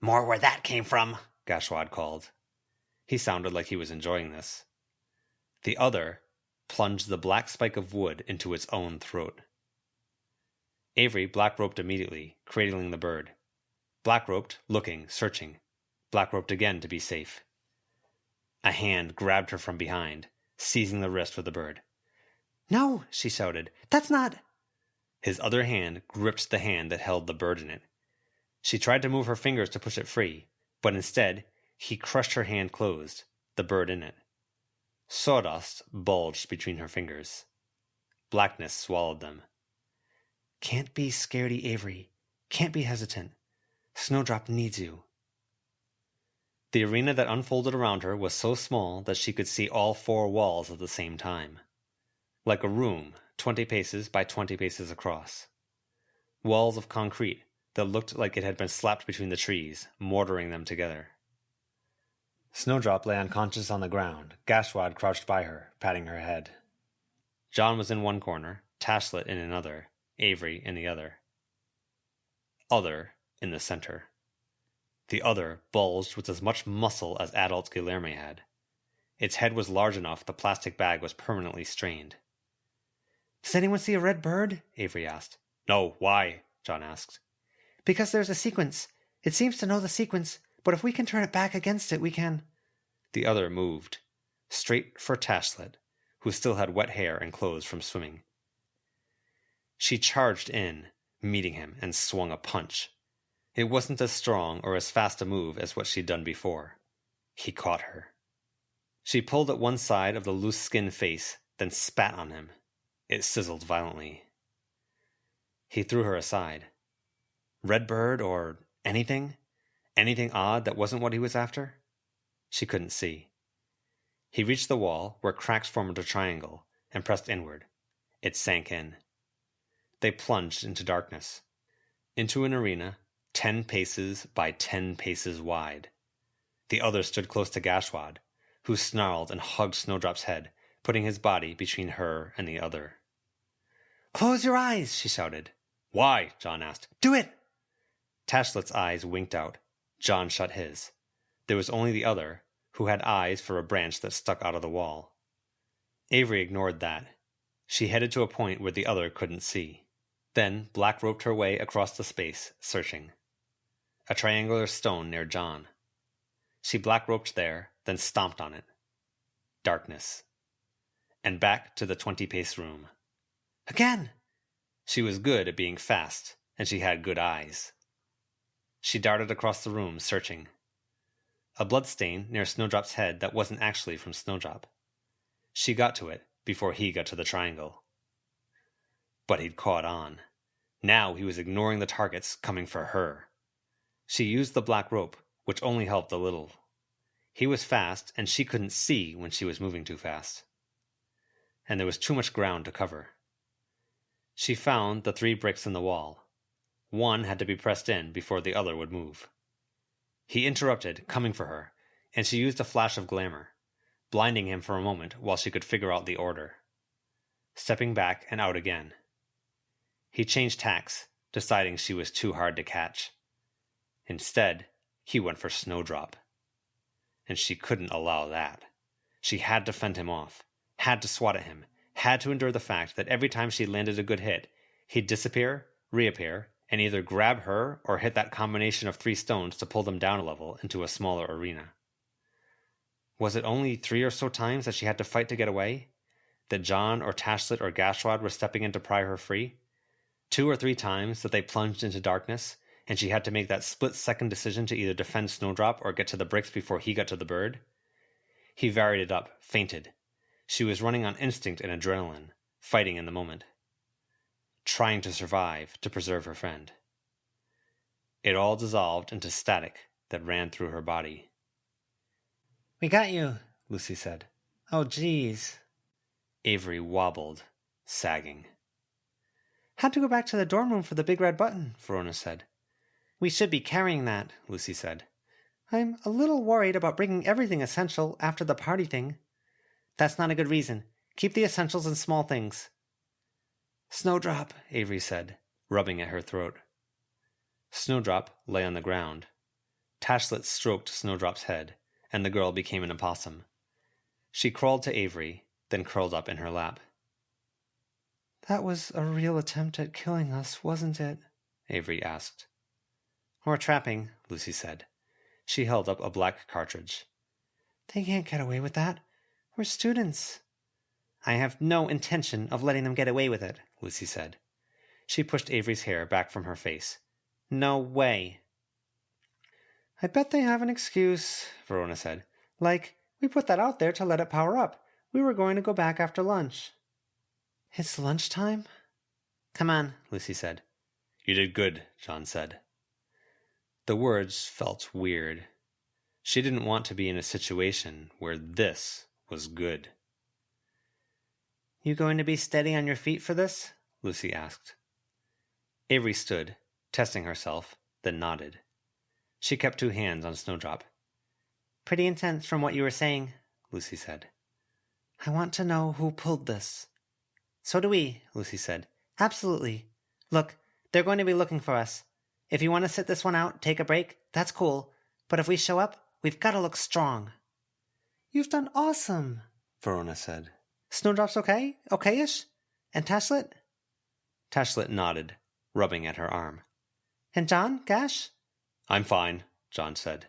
More where that came from, Gashwad called. He sounded like he was enjoying this. The other plunged the black spike of wood into its own throat. Avery black roped immediately, cradling the bird. Black roped, looking, searching. Black roped again to be safe. A hand grabbed her from behind, seizing the wrist with the bird. No, she shouted. That's not... His other hand gripped the hand that held the bird in it. She tried to move her fingers to push it free, but instead, he crushed her hand closed, the bird in it. Sawdust bulged between her fingers. Blackness swallowed them. Can't be scaredy, Avery. Can't be hesitant. Snowdrop needs you. The arena that unfolded around her was so small that she could see all 4 walls at the same time. Like a room 20 paces by 20 paces across. Walls of concrete that looked like it had been slapped between the trees, mortaring them together. Snowdrop lay unconscious on the ground, Gashwad crouched by her, patting her head. John was in one corner, Tashlet in another, Avery in the other. Other in the center. The other bulged with as much muscle as adult Guilherme had. Its head was large enough the plastic bag was permanently strained. Does anyone see a red bird? Avery asked. No, why? John asked. Because there's a sequence. It seems to know the sequence, but if we can turn it back against it, we can... The other moved, straight for Tashlet, who still had wet hair and clothes from swimming. She charged in, meeting him, and swung a punch. It wasn't as strong or as fast a move as what she'd done before. He caught her. She pulled at one side of the loose-skinned face, then spat on him. It sizzled violently. He threw her aside. Redbird or anything? Anything odd that wasn't what he was after? She couldn't see. He reached the wall, where cracks formed a triangle, and pressed inward. It sank in. They plunged into darkness. Into an arena 10 paces by 10 paces wide. The other stood close to Gashwad, who snarled and hugged Snowdrop's head, putting his body between her and the other. Close your eyes, she shouted. Why? John asked. Do it! Tashlet's eyes winked out. John shut his. There was only the other, who had eyes for a branch that stuck out of the wall. Avery ignored that. She headed to a point where the other couldn't see. Then Black roped her way across the space, searching. A triangular stone near John. She black roped there, then stomped on it. Darkness. And back to the 20-pace room. Again! She was good at being fast, and she had good eyes. She darted across the room, searching. A bloodstain near Snowdrop's head that wasn't actually from Snowdrop. She got to it before he got to the triangle. But he'd caught on. Now he was ignoring the targets coming for her. She used the black rope, which only helped a little. He was fast, and she couldn't see when she was moving too fast. And there was too much ground to cover. She found the 3 bricks in the wall. One had to be pressed in before the other would move. He interrupted, coming for her, and she used a flash of glamour, blinding him for a moment while she could figure out the order. Stepping back and out again. He changed tacks, deciding she was too hard to catch. Instead, he went for Snowdrop. And she couldn't allow that. She had to fend him off, had to swat at him, had to endure the fact that every time she landed a good hit, he'd disappear, reappear, and either grab her or hit that combination of 3 stones to pull them down a level into a smaller arena. Was it only 3 or so times that she had to fight to get away? That John or Tashlet or Gashwad were stepping in to pry her free? 2 or 3 times that they plunged into darkness, and she had to make that split-second decision to either defend Snowdrop or get to the bricks before he got to the bird? He varied it up, fainted. She was running on instinct and adrenaline, fighting in the moment. Trying to survive to preserve her friend. It all dissolved into static that ran through her body. We got you, Lucy said. Oh, geez. Avery wobbled, sagging. Had to go back to the dorm room for the big red button, Verona said. We should be carrying that, Lucy said. I'm a little worried about bringing everything essential after the party thing. That's not a good reason. Keep the essentials and small things. Snowdrop, Avery said, rubbing at her throat. Snowdrop lay on the ground. Tashlet stroked Snowdrop's head, and the girl became an opossum. She crawled to Avery, then curled up in her lap. That was a real attempt at killing us, wasn't it? Avery asked. Or trapping, Lucy said. She held up a black cartridge. They can't get away with that. We're students. I have no intention of letting them get away with it, Lucy said. She pushed Avery's hair back from her face. No way. I bet they have an excuse, Verona said. Like, we put that out there to let it power up. We were going to go back after lunch. It's lunchtime? Come on, Lucy said. You did good, John said. The words felt weird. She didn't want to be in a situation where this was good. You going to be steady on your feet for this? Lucy asked. Avery stood, testing herself, then nodded. She kept 2 hands on Snowdrop. Pretty intense from what you were saying, Lucy said. I want to know who pulled this. So do we, Lucy said. Absolutely. Look, they're going to be looking for us. If you want to sit this one out, take a break, that's cool. But if we show up, we've got to look strong. You've done awesome, Verona said. Snowdrop's okay? Okay-ish? And Tashlet? Tashlet nodded, rubbing at her arm. And John, Gash? I'm fine, John said.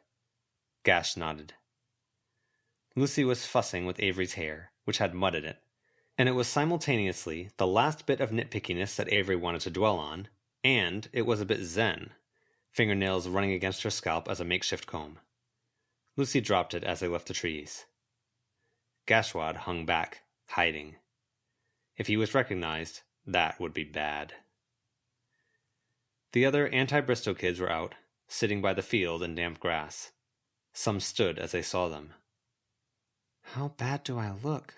Gash nodded. Lucy was fussing with Avery's hair, which had mud in it, and it was simultaneously the last bit of nitpickiness that Avery wanted to dwell on, and it was a bit zen, fingernails running against her scalp as a makeshift comb. Lucy dropped it as they left the trees. Gashwad hung back, hiding. If he was recognized, that would be bad. The other anti-Bristow kids were out, sitting by the field in damp grass. Some stood as they saw them. How bad do I look?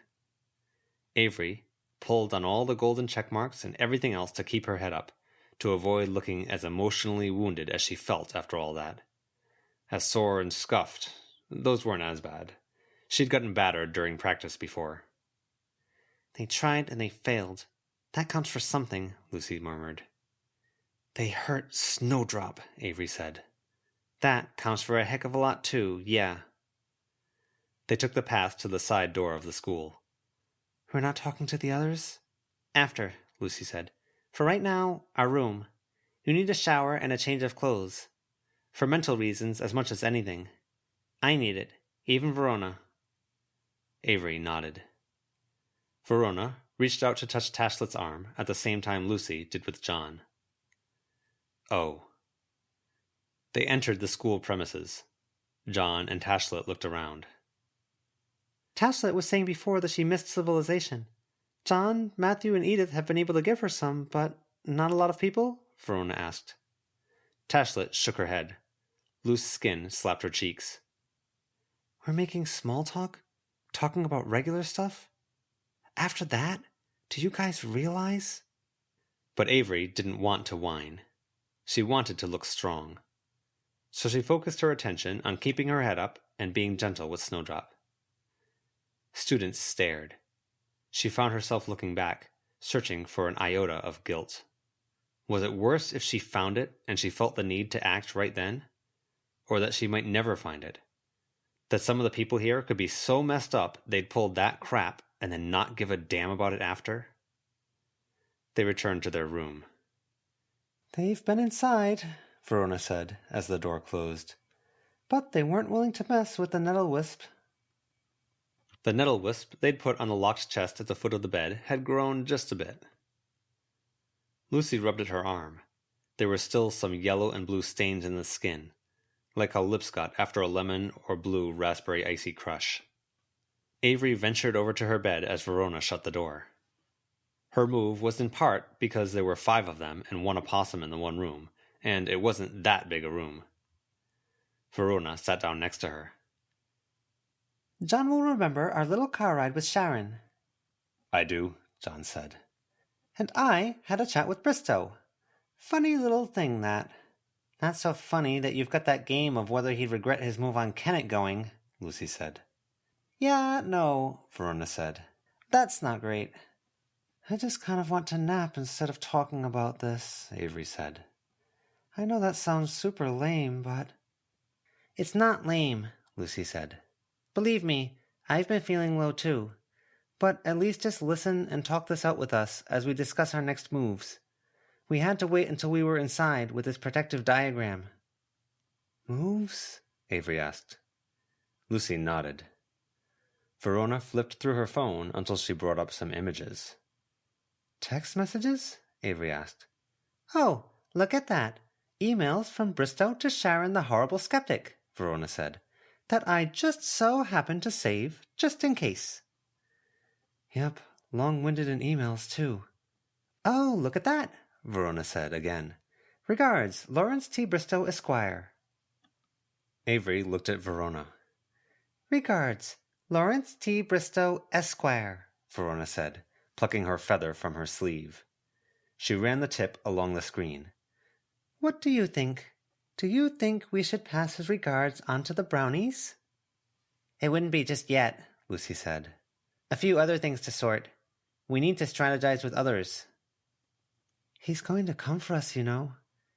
Avery pulled on all the golden check marks and everything else to keep her head up, to avoid looking as emotionally wounded as she felt after all that. As sore and scuffed, those weren't as bad. She'd gotten battered during practice before. They tried and they failed. That counts for something, Lucy murmured. They hurt Snowdrop, Avery said. That counts for a heck of a lot too, yeah. They took the path to the side door of the school. We're not talking to the others? After, Lucy said. For right now, our room. You need a shower and a change of clothes. For mental reasons as much as anything. I need it, even Verona. Avery nodded. Verona reached out to touch Tashlet's arm at the same time Lucy did with John. Oh. They entered the school premises. John and Tashlet looked around. Tashlet was saying before that she missed civilization. John, Matthew, and Edith have been able to give her some, but not a lot of people? Verona asked. Tashlet shook her head. Loose skin slapped her cheeks. We're making small talk? Talking about regular stuff? After that? Do you guys realize? But Avery didn't want to whine. She wanted to look strong. So she focused her attention on keeping her head up and being gentle with Snowdrop. Students stared. She found herself looking back, searching for an iota of guilt. Was it worse if she found it and she felt the need to act right then? Or that she might never find it? That some of the people here could be so messed up they'd pull that crap and then not give a damn about it after? They returned to their room. They've been inside, Verona said as the door closed. But they weren't willing to mess with the nettle-wisp. The nettle-wisp they'd put on the locked chest at the foot of the bed had grown just a bit. Lucy rubbed at her arm. There were still some yellow and blue stains in the skin, like how lips got after a lemon or blue raspberry icy crush. Avery ventured over to her bed as Verona shut the door. Her move was in part because there were 5 of them and 1 opossum in the one room, and it wasn't that big a room. Verona sat down next to her. John will remember our little car ride with Sharon. I do, John said. And I had a chat with Bristow. Funny little thing, that. Not so funny that you've got that game of whether he'd regret his move on Kennet going, Lucy said. Yeah, no, Verona said. That's not great. I just kind of want to nap instead of talking about this, Avery said. I know that sounds super lame, but... It's not lame, Lucy said. Believe me, I've been feeling low too. But at least just listen and talk this out with us as we discuss our next moves. We had to wait until we were inside with this protective diagram. Moves? Avery asked. Lucy nodded. Verona flipped through her phone until she brought up some images. Text messages? Avery asked. Oh, look at that. Emails from Bristow to Sharon the Horrible Skeptic, Verona said, that I just so happened to save, just in case. Yep, long-winded in emails, too. Oh, look at that, Verona said again. Regards, Lawrence T. Bristow, Esquire. Avery looked at Verona. Regards, Lawrence T. Bristow, Esquire, Verona said, plucking her feather from her sleeve. She ran the tip along the screen. What do you think? Do you think we should pass his regards on to the brownies? It wouldn't be just yet, Lucy said. A few other things to sort. We need to strategize with others. He's going to come for us, you know,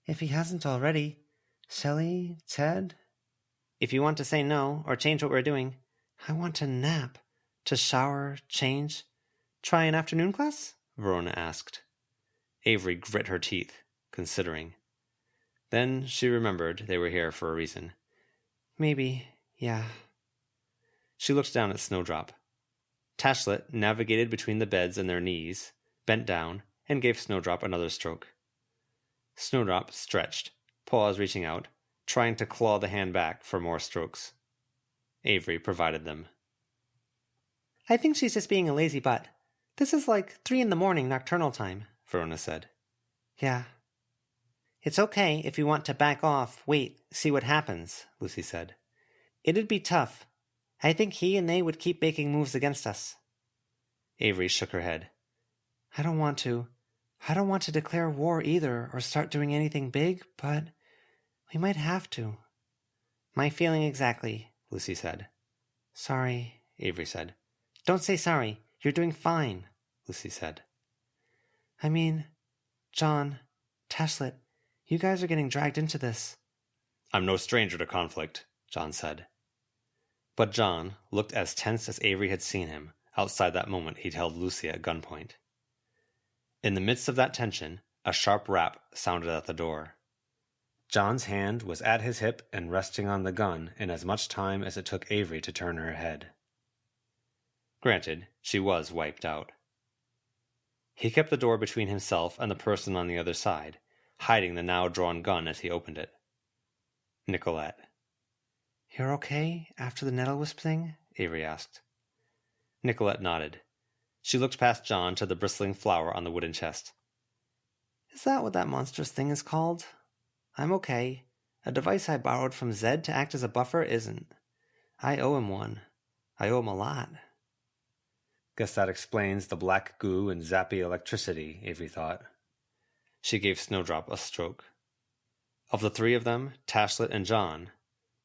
if he hasn't already. Shelley, Ted? If you want to say no, or change what we're doing, I want a nap. To shower, change. Try an afternoon class? Verona asked. Avery grit her teeth, considering. Then she remembered they were here for a reason. Maybe, yeah. She looked down at Snowdrop. Tashlet navigated between the beds and their knees, bent down, and gave Snowdrop another stroke. Snowdrop stretched, paws reaching out, trying to claw the hand back for more strokes. Avery provided them. I think she's just being a lazy butt. This is like 3 a.m. nocturnal time, Verona said. Yeah. It's okay if you want to back off, wait, see what happens, Lucy said. It'd be tough. I think he and they would keep making moves against us. Avery shook her head. I don't want to. I don't want to declare war either or start doing anything big, but we might have to. My feeling exactly, Lucy said. Sorry, Avery said. Don't say sorry. You're doing fine, Lucy said. I mean, John, Tashlet, you guys are getting dragged into this. I'm no stranger to conflict, John said. But John looked as tense as Avery had seen him outside that moment he'd held Lucy at gunpoint. In the midst of that tension, a sharp rap sounded at the door. John's hand was at his hip and resting on the gun in as much time as it took Avery to turn her head. Granted, she was wiped out. He kept the door between himself and the person on the other side, hiding the now drawn gun as he opened it. Nicolette. You're okay after the nettle wisp thing? Avery asked. Nicolette nodded. She looked past John to the bristling flower on the wooden chest. Is that what that monstrous thing is called? I'm okay. A device I borrowed from Zed to act as a buffer isn't. I owe him one. I owe him a lot. Guess that explains the black goo and zappy electricity, Avery thought. She gave Snowdrop a stroke. Of the 3 of them, Tashlet and John,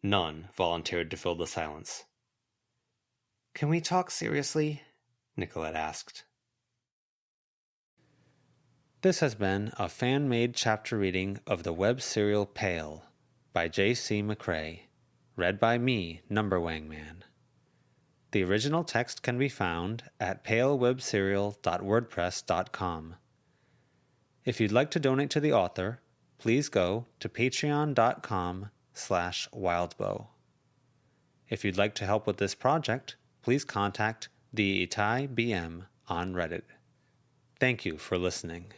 none volunteered to fill the silence. Can we talk seriously? Nicolette asked. This has been a fan-made chapter reading of the web serial Pale by J.C. McCrae, read by me, NumberWangMan. The original text can be found at palewebserial.wordpress.com. If you'd like to donate to the author, please go to patreon.com/wildbow. If you'd like to help with this project, please contact the Itai BM on Reddit. Thank you for listening.